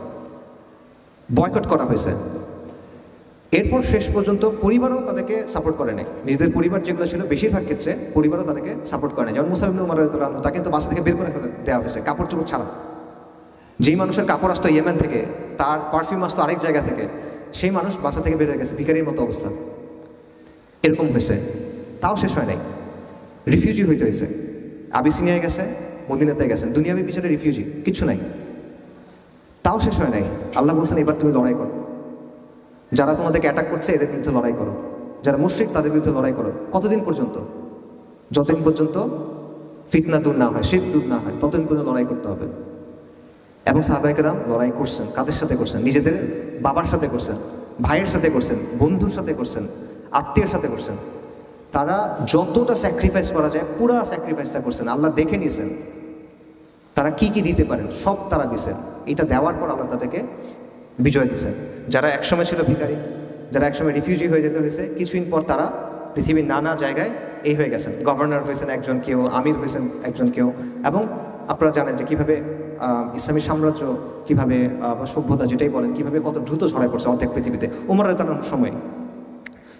বয়কট করা হয়েছে। এরপর শেষ পর্যন্ত পরিবারও তাদেরকে সাপোর্ট করে নাই। নিজেদের পরিবার যেগুলো ছিল, বেশিরভাগ ক্ষেত্রে পরিবারও তাদেরকে সাপোর্ট করে নাই। যেমন মুসাব ইবনে উমাইর রাদিয়াল্লাহু আনহু, তাকে কিন্তু বাসা থেকে বের করে ফেলে দেওয়া হয়েছে, কাপড় চোপড় ছাড়া। যেই মানুষের কাপড় আসতো ইয়েমেন থেকে, তার পারফিউম আসতো আরেক জায়গা থেকে, সেই মানুষ বাসা থেকে বের হয়ে গেছে, ভিখারির মতো অবস্থা। এরকম হয়েছে, তাও শেষ হয় নাই। রিফিউজি হইতে হয়েছে, আবিসিনিয়ায় গেছে, মদিনাতে গেছেন, দুনিয়াবি বিচারে রিফিউজি, কিচ্ছু নাই। তাও শেষ হয় নাই। আল্লাহ বলছেন এবার তুমি লড়াই করো, যারা তোমাদেরকে অ্যাটাক করছে এদের বিরুদ্ধে লড়াই করো, যারা মুশরিক তাদের বিরুদ্ধে লড়াই করো। কতদিন পর্যন্ত? যতদিন পর্যন্ত ফিতনা দূর না হয়, শিরক দূর না হয়, ততদিন পর্যন্ত লড়াই করতে হবে। এবং সাহাবায়ে কেরাম লড়াই করছেন। কাদের সাথে করছেন? নিজেদের বাবার সাথে করছেন, ভাইয়ের সাথে করছেন, বন্ধুর সাথে করছেন, আত্মীয়ের সাথে করছেন। তারা যতটা স্যাক্রিফাইস করা যায় পুরা স্যাক্রিফাইসটা করছেন। আল্লাহ দেখে নিয়েছেন তারা কি কি দিতে পারেন, সব তারা দিছেন। এটা দেওয়ার পর আল্লাহ তাদেরকে বিজয় দিছেন। যারা একসময় ছিল ভিখারি, যারা একসময় রিফিউজি হয়ে যেতে হয়েছে, কিছুদিন পর তারা পৃথিবীর নানা জায়গায় এই হয়ে গেছেন, গভর্নর হয়েছেন একজন কেউ, আমির হয়েছেন একজন কেউ। এবং আপনারা জানেন যে কীভাবে ইসলামী সাম্রাজ্য, কীভাবে বা সভ্যতা যেটাই বলেন, কীভাবে কত দ্রুত ছড়ায় পড়ছে অর্ধেক পৃথিবীতে উমর রাদিয়াল্লাহু আনহুর সময়।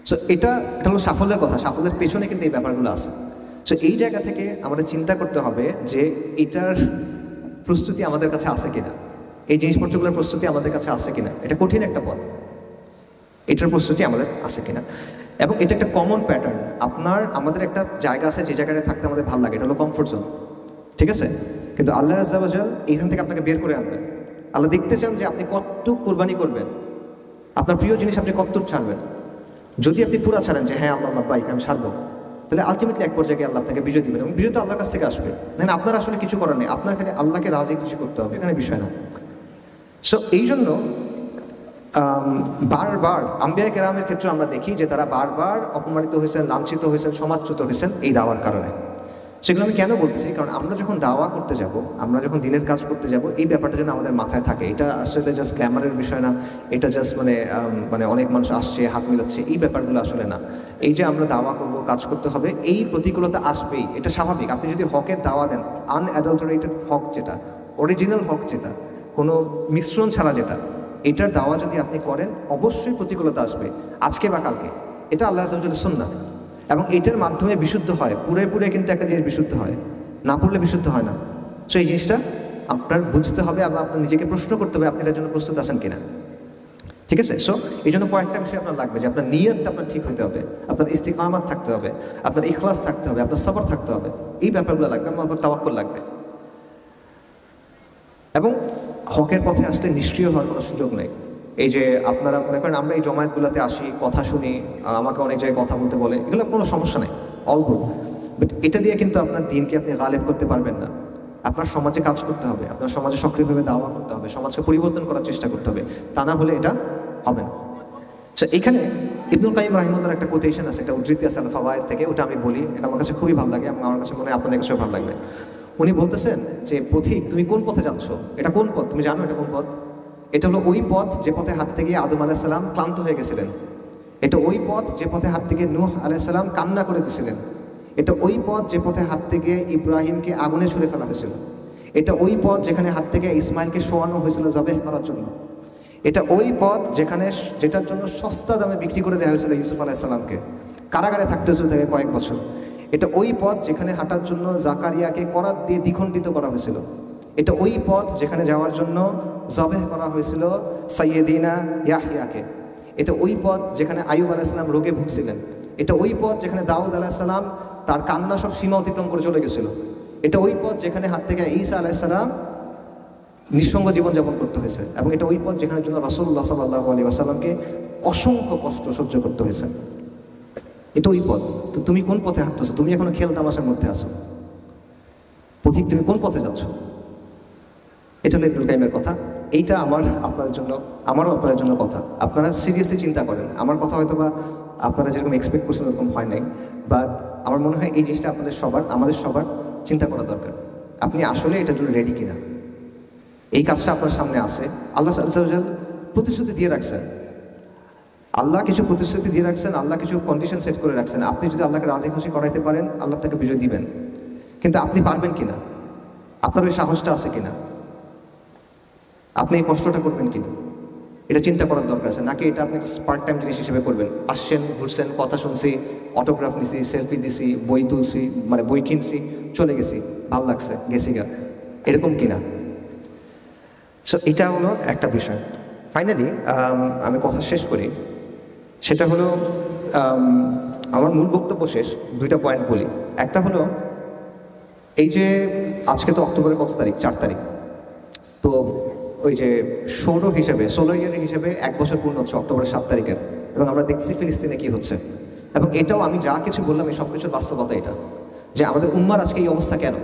সো এটা হলো সাফল্যের কথা। সাফল্যের পেছনে কিন্তু এই ব্যাপারগুলো আছে। সো এই জায়গা থেকে আমাদের চিন্তা করতে হবে যে এটার প্রস্তুতি আমাদের কাছে আছে কিনা, এই জিনিসপত্রগুলোর প্রস্তুতি আমাদের কাছে আছে কিনা। এটা কঠিন একটা পথ, এটার প্রস্তুতি আমাদের আছে কিনা। এবং এটা একটা কমন প্যাটার্ন। আমাদের একটা জায়গা আছে যে জায়গাটা থাকতে আমাদের ভালো লাগে, এটা হলো কমফোর্ট জোন, ঠিক আছে? কিন্তু আল্লাহ আযজা ওয়া জাল এখান থেকে আপনাকে বের করে আনবেন। আল্লাহ দেখতে চান যে আপনি কতটুকু কোরবানি করবেন, আপনার প্রিয় জিনিস আপনি কতটুকু ছাড়বেন। যদি আপনি পুরা ছাড়েন যে হ্যাঁ আল্লাহ বাইক আমি ছাড়বো, তাহলে আলটিমেটলি এক পর্যায়ে আল্লাহ আপনাকে বিজয় দিবেন, এবং বিজয় তো আল্লাহর কাছ থেকে আসবে। দেখেন আপনার আসলে কিছু করার নেই, আপনার খালি আল্লাহকে রাজি খুশি করতে হবে, এখানে বিষয় না। সো এই জন্য বারবার আম্বিয়া কেরামের ক্ষেত্রে আমরা দেখি যে তারা বারবার অপমানিত হয়েছেন, লাঞ্ছিত হয়েছেন, সমাজচ্যুত হয়েছেন এই দাওয়ার কারণে। সেগুলো আমি কেন বলতেছি, কারণ আমরা যখন দাওয়া করতে যাব, আমরা যখন দিনের কাজ করতে যাব, এই ব্যাপারটা যেন আমাদের মাথায় থাকে। এটা আসলে জাস্ট গ্ল্যামারের বিষয় না, এটা জাস্ট মানে অনেক মানুষ আসছে হাত মিলাচ্ছে, এই ব্যাপারগুলো আসলে না। এই যে আমরা দাওয়া করব, কাজ করতে হবে, এই প্রতিকূলতা আসবেই, এটা স্বাভাবিক। আপনি যদি হকের দাওয়া দেন, আনঅ্যাডাল্টারেটেড হক যেটা, অরিজিনাল হক যেটা, কোনো মিশ্রণ ছাড়া যেটা, এটার দাওয়া যদি আপনি করেন অবশ্যই প্রতিকূলতা আসবে, আজকে বা কালকে। এটা আল্লাহ আযজা ওয়া জাল্লার সুন্নাহ, এবং এটার মাধ্যমে বিশুদ্ধ হয়। পুরে কিন্তু একটা জিনিস বিশুদ্ধ হয়, না পড়লে বিশুদ্ধ হয় না। সো এই জিনিসটা আপনার বুঝতে হবে, এবং আপনার নিজেকে প্রশ্ন করতে হবে আপনি এটার জন্য প্রস্তুত আছেন কিনা, ঠিক আছে? সো এই জন্য কয়েকটা বিষয় আপনার লাগবে, যে আপনার নিয়তটা আপনার ঠিক হতে হবে, আপনার ইস্তিকামাত থাকতে হবে, আপনার ইখলাস থাকতে হবে, আপনার সবর থাকতে হবে, এই ব্যাপারগুলো লাগবে, আপনার তাওয়াক্কুল লাগবে। এবং হকের পথে আসলে নিষ্ক্রিয় হওয়ার কোনো সুযোগ নেই। এই যে আপনারা মনে করেন আমরা এই জমায়েতগুলোতে আসি, কথা শুনি, আমাকে অনেক জায়গায় কথা বলতে বলে, এগুলো কোনো সমস্যা নেই, অল গুড। বাট এটা দিয়ে কিন্তু আপনার দিনকে আপনি গালেব করতে পারবেন না। আপনার সমাজে কাজ করতে হবে, আপনার সমাজে সক্রিয়ভাবে দাওয়া করতে হবে, সমাজকে পরিবর্তন করার চেষ্টা করতে হবে, তা না হলে এটা হবে না। আচ্ছা, এখানে ইবনুল কাইয়িম রাহিমাহুল্লাহর একটা কোটেশন আছে, একটা উদ্ধৃতি আছে আল ফাওয়ায়েদ থেকে, ওটা আমি বলি, এটা আমার কাছে খুবই ভালো লাগে, এবং আমার কাছে মনে হয় আপনাদের কাছেও ভালো লাগবে। উনি বলতেছেন যে পথিক, তুমি কোন পথে যাচ্ছ? এটা কোন পথ তুমি জানো? এটা কোন পথ? এটা হলো ওই পথ যে পথে হাঁটতে গিয়ে আদম আলাইহিস সালাম ক্লান্ত হয়ে গেছিলেন। এটা ওই পথ যে পথে হাঁটতে গিয়ে নূহ আলাইহিস সালাম কান্না করে দিয়েছিলেন। এটা ওই পথ যে পথে হাঁটতে গিয়ে ইব্রাহিমকে আগুনে ছুঁড়ে ফেলা হয়েছিল। এটা ওই পথ যেখানে হাঁটতে গিয়ে ইসমাইলকে শোয়ানো হয়েছিল জবেহ করার জন্য। এটা ওই পথ যেটার জন্য সস্তা দামে বিক্রি করে দেওয়া হয়েছিল ইউসুফ আলাইহিস সালামকে, কারাগারে থাকতে হয়েছিল তাকে কয়েক বছর। এটা ওই পথ যেখানে হাঁটার জন্য জাকারিয়াকে করাত দিয়ে দ্বিখণ্ডিত করা হয়েছিল। এটা ওই পথ যেখানে যাওয়ার জন্য জবেহ করা হয়েছিল সাইয়েদিনা ইয়াহইয়াকে। এটা ওই পথ যেখানে আইয়ুব আলাইহিস সালাম রোগে ভুগছিলেন। এটা ওই পথ যেখানে দাউদ আলাইহিস সালাম তার কান্না সব সীমা অতিক্রম করে চলে গেছিল। এটা ওই পথ যেখানে হাঁটতে গিয়ে ঈসা আলাইহিস সালাম নিঃসঙ্গ জীবনযাপন করতে হয়েছে। এবং এটা ওই পথ যেখানে জন্য রাসূলুল্লাহ সাল্লাল্লাহু আলাইহি ওয়াসাল্লামকে অসংখ্য কষ্ট সহ্য করতে হয়েছে। এটা ওই পথ। তো তুমি কোন পথে হাঁটতেছো? তুমি এখনো খেল তামাশার মধ্যে আছো। পথিক, তুমি কোন পথে যাচ্ছ? এটা হলো ইবনুল কাইয়িমের কথা। এইটা আমারও আপনাদের জন্য কথা। আপনারা সিরিয়াসলি চিন্তা করেন। আমার কথা হয়তো বা আপনারা যেরকম এক্সপেক্ট করছেন ওরকম হয় নাই, বাট আমার মনে হয় এই জিনিসটা আমাদের সবার চিন্তা করা দরকার। আপনি আসলে এটার জন্য রেডি কিনা? এই কাজটা আপনার সামনে আছে। আল্লাহ আযজা ওয়া জাল প্রতিশ্রুতি দিয়ে রাখছেন। আল্লাহ কিছু প্রতিশ্রুতি দিয়ে রাখছেন, আল্লাহ কিছু কন্ডিশন সেট করে রাখছেন। আপনি যদি আল্লাহকে রাজি খুশি করাইতে পারেন, আল্লাহ আপনাকে বিজয় দিবেন। কিন্তু আপনি পারবেন কিনা? আপনার ওই সাহসটা আছে কিনা? আপনি এই কষ্টটা করবেন কিনা? এটা চিন্তা করার দরকার আছে। নাকি এটা আপনি পার্ট টাইম জিনিস হিসেবে করবেন? আসছেন, ঘুরছেন, কথা শুনছি, অটোগ্রাফ নিছি, সেলফি দিছি, বই তুলছি, বই কিনছি, চলে গেছি, ভালো লাগছে, গেছি গা, এরকম কিনা? সো এটা হলো একটা বিষয়। ফাইনালি আমি কথা শেষ করি, সেটা হলো আমার মূল বক্তব্য শেষ, দুইটা পয়েন্ট বলি। একটা হলো এই যে আজকে তো অক্টোবরের কত তারিখ? 4 তারিখ। তো ওই যে সোলার ইয়ার হিসেবে 1 বছর পূর্ণ হচ্ছে অক্টোবরের 7 তারিখের, এবং আমরা দেখছি ফিলিস্তিনে কি হচ্ছে। এবং এটাও আমি যা কিছু বললাম এই সব কিছুর বাস্তবতা এটা, যে আমাদের উম্মার আজকে এই অবস্থা কেন?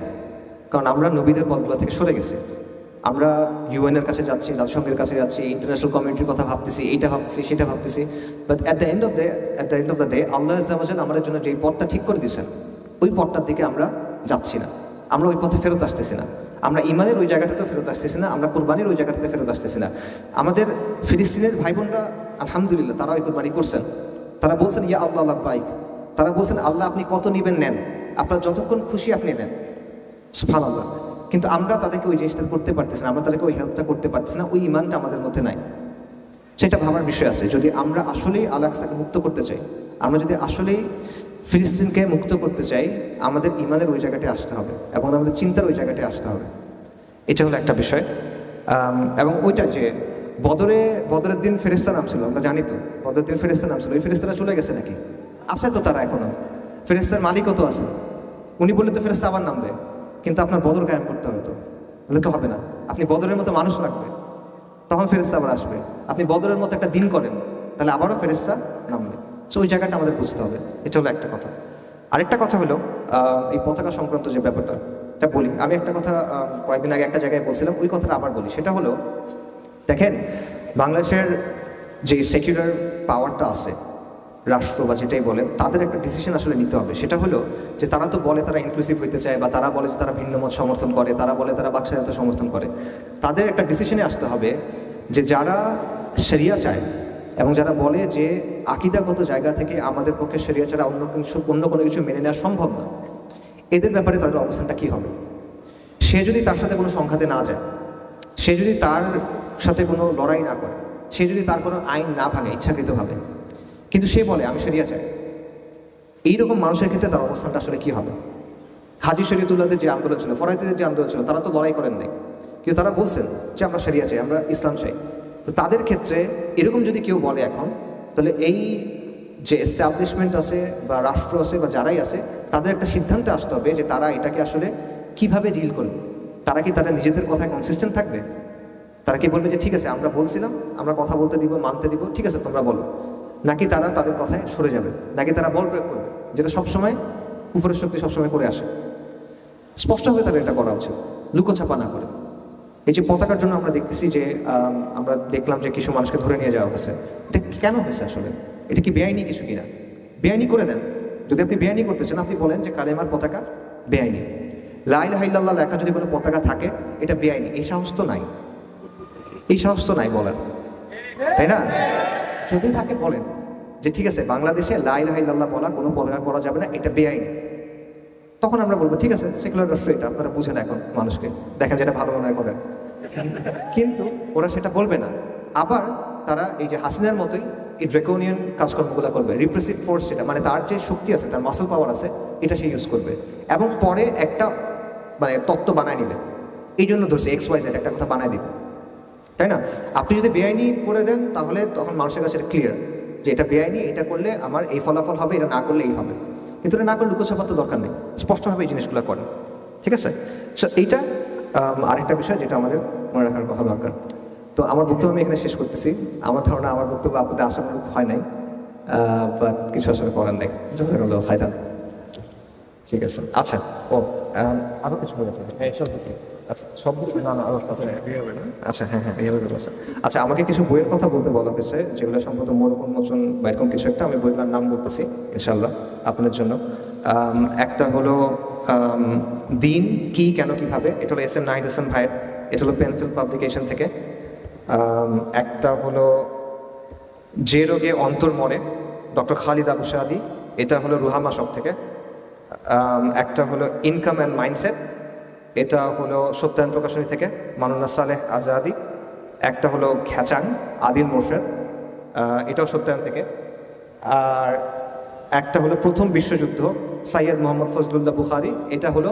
কারণ আমরা নবীদের পথগুলো থেকে সরে গেছি। আমরা ইউএনের কাছে যাচ্ছি, জাতিসংঘের কাছে যাচ্ছি, ইন্টারন্যাশনাল কমিউনিটির কথা ভাবতেছি, এইটা ভাবতেছি সেটা ভাবতেছি, but at the end of the day আল্লাহ আজ্জাওয়াজাল আমাদের জন্য যেই পথটা ঠিক করে দিয়েছেন ওই পথটার দিকে আমরা যাচ্ছি না, আমরা ওই পথে ফেরত আসতেছি না, আমরা ইমানের ওই জায়গাটাতেও ফেরত আসতেছি না, আমরা কোরবানির ওই জায়গাটাতে ফেরত আসতেছি না। আমাদের ফিলিস্তিনের ভাই বোনরা আলহামদুলিল্লাহ তারা ওই কোরবানি করছেন, তারা বলছেন ইয়া আল্লাহ আল্লাহ বাইক, তারা বলছেন আল্লাহ আপনি কত নেবেন নেন, আপনার যতক্ষণ খুশি আপনি নেন, সুবহানাল্লাহ। কিন্তু আমরা তাদেরকে ওই জিনিসটা করতে পারতেছি না, আমরা তাদেরকে ওই হেল্পটা করতে পারতেছি না, ওই ইমানটা আমাদের মধ্যে নাই। সেটা ভাবার বিষয় আছে। যদি আমরা আসলেই আল আকসাকে মুক্ত করতে চাই, আমরা যদি আসলেই ফিলিস্তিনকে মুক্ত করতে চাই, আমাদের ইমানের ওই জায়গাতে আসতে হবে এবং আমাদের চিন্তার ওই জায়গাতে আসতে হবে। এটা হলো একটা বিষয়। এবং ওইটা যে বদরের দিন ফেরেশতা নামছিল, আমরা জানি তো বদরের দিন ফেরেশতা নামছিল, ওই ফেরেশতারা চলে গেছে নাকি? আছে তো তারা এখনো, ফেরেশতার মালিকও তো আছে। উনি বললে তো ফেরেশতা আবার নামবে, কিন্তু আপনার বদর কায়েম করতে হবে তো, বলে তো হবে না। আপনি বদরের মতো মানুষ লাগবে, তখন ফেরেশতা আবার আসবে। আপনি বদরের মতো একটা দিন করেন, তাহলে আবারও ফেরেশতা নামবে। সো ওই জায়গাটা আমাদের বুঝতে হবে। এটা হলো একটা কথা। আরেকটা কথা হলো এই পতাকা সংক্রান্ত যে ব্যাপারটা, এটা বলি। আমি একটা কথা কয়েকদিন আগে একটা জায়গায় বলছিলাম, ওই কথাটা আবার বলি। সেটা হলো, দেখেন বাংলাদেশের যে সেকুলার পাওয়ারটা আছে, রাষ্ট্র বা যেটাই বলেন, তাদের একটা ডিসিশন আসলে নিতে হবে। সেটা হলো যে তারা তো বলে তারা ইনক্লুসিভ হইতে চায়, বা তারা বলে যে তারা ভিন্ন মত সমর্থন করে, তারা বলে তারা বাকস্বাধীনতা সমর্থন করে। তাদের একটা ডিসিশনে আসতে হবে যে যারা শরিয়া চায় এবং যারা বলে যে আকিদাগত জায়গা থেকে আমাদের পক্ষে শরিয়া ছাড়া অন্য কোনো কিছু মেনে নেওয়া সম্ভব না, এদের ব্যাপারে তাদের অবস্থানটা কী হবে। সে যদি তার সাথে কোনো সংঘাতে না যায়, সে যদি তার সাথে কোনো লড়াই না করে, সে যদি তার কোনো আইন না ভাঙে ইচ্ছাকৃতভাবে, কিন্তু সে বলে আমি শরিয়া চাই, এইরকম মানুষের ক্ষেত্রে তার অবস্থানটা আসলে কী হবে। হাজি শরীয়তুল্লাহদের যে আন্দোলন ছিল, ফরাইজিদের যে আন্দোলন ছিল, তারা তো লড়াই করেন নাই, কিন্তু তারা বলছেন যে আমরা শরিয়া চাই, আমরা ইসলাম চাই। তো তাদের ক্ষেত্রে এরকম যদি কেউ বলে এখন, তাহলে এই যে এস্টাবলিশমেন্ট আছে বা রাষ্ট্র আছে বা যারাই আছে, তাদের একটা সিদ্ধান্তে আসতে হবে যে তারা এটাকে আসলে কিভাবে ডিল করবে। তারা নিজেদের কথায় কনসিস্টেন্ট থাকবে? তারা কি বলবে যে ঠিক আছে আমরা বলছিলাম, আমরা কথা বলতে দিব, মানতে দিব, ঠিক আছে তোমরা বলো, নাকি তারা তাদের কথায় সরে যাবে, নাকি তারা বল প্রয়োগ করবে, যেটা সবসময় কুফরের শক্তি সবসময় করে আসে। স্পষ্টভাবে তাদের এটা করা উচিত, লুকোছাপা না করে। এই যে পতাকার জন্য আমরা দেখতেছি যে আমরা দেখলাম যে কিছু মানুষকে ধরে নিয়ে যাওয়া হয়েছে, এটা কেন হয়েছে আসলে? এটা কি বেআইনি কিছু কিনা? বেআইনি করে দেন। যদি আপনি বেআইনি করতে চান, আপনি বলেন যে কালেমার পতাকা বেআইনি, লা ইলাহা ইল্লাল্লাহ লেখা যদি কোনো পতাকা থাকে এটা বেআইনি। এই সাহস তো নাই, এই সাহস তো নাই বলেন, তাই না? যদি থাকে বলেন যে ঠিক আছে বাংলাদেশে লা ইলাহা ইল্লাল্লাহ বলা কোনো পতাকা করা যাবে না, এটা বেআইনি। তখন আমরা বলবো ঠিক আছে সেকুলার রাষ্ট্র এটা, আপনারা বুঝেন এখন মানুষকে দেখেন যেটা ভালো মনে হয় করেন। কিন্তু ওরা সেটা বলবে না। আবার তারা এই যে হাসিনার মতোই এই ড্রেকোনিয়ান কাজকর্মগুলো করবে, রিপ্রেসিভ ফোর্স যেটা, মানে তার যে শক্তি আছে, তার মাসল পাওয়ার আছে, এটা সে ইউজ করবে এবং পরে একটা মানে তত্ত্ব বানায় নিবে। এই জন্য ধরছে XYZ একটা কথা বানায় দিবে, তাই না? আপনি যদি বেআইনি করে দেন তাহলে তখন মানুষের কাছে ক্লিয়ার যে এটা বেআইনি, এটা করলে আমার এই ফলাফল হবে, এটা না করলে এই হবে। কিন্তু এটা না করলে লুকোছাপার তো দরকার নেই, স্পষ্টভাবে এই জিনিসগুলো করেন, ঠিক আছে? সো এইটা আরেকটা বিষয় যেটা আমাদের মনে রাখার কথা দরকার। তো আমার বক্তব্য আমি এখানে শেষ করতেছি। আমার ধারণা আমার বক্তব্য আপনাদের আশানুরূপ হয় নাই, বাট কিছু আসলে করার নেই। জাযাকাল্লাহু খাইরান। ঠিক আছে, আচ্ছা। ও আরও কিছু বলেছে? হ্যাঁ সব কিছু। আচ্ছা সব কিছু না না, আচ্ছা হ্যাঁ হ্যাঁ এইভাবে বলেছে। আচ্ছা আমাকে কিছু বইয়ের কথা বলতে বলা হয়েছে, যেগুলো সম্ভবত মোড়ক উন্মোচন বা এরকম কিছু একটা। আমি বইগুলোর নাম বলতেছি ইনশাল্লাহ আপনাদের জন্য। একটা হলো দিন কি কেন কিভাবে, এটা হলো SM নাহিদ হাসান ভাইয়ের, এটা হলো পেনফিল্ড পাবলিকেশন থেকে। একটা হলো যে রোগে অন্তর মরে, ডক্টর খালিদ আবু সাদি, এটা হলো রুহামা শপ থেকে। একটা হলো ইনকাম অ্যান্ড মাইন্ডসেট, এটা হলো সত্যায়ন প্রকাশনী থেকে, মাওলানা সালেহ আজাদি। একটা হলো ঘ্যাচাং আদিল মোর্শেদ, এটাও সত্যায়ন থেকে। আর একটা হলো প্রথম বিশ্বযুদ্ধ সাইয়দ মোহাম্মদ ফজলুল্লাহ বুখারি, এটা হলো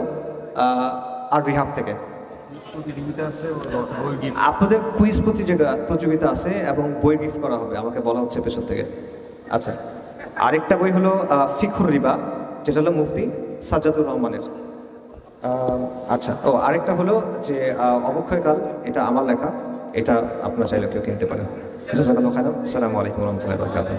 আর রিহাব থেকে। আপনাদের কুইজ প্রতিযোগিতা আছে এবং বই গিফট করা হবে আমাকে বলা হচ্ছে পেছন থেকে। আচ্ছা আরেকটা বই হলো ফিখুর রিবা, যেটা হলো মুফতি সাজ্জাদুর রহমানের। আচ্ছা ও আরেকটা হলো যে অবক্ষয়কাল, এটা আমার লেখা, এটা আপনারা চাইলে কেউ কিনতে পারেন। জাযাকাল্লাহু খাইরান। আসসালামু আলাইকুম ওয়া রাহমাতুল্লাহি ওয়া বারাকাতুহু।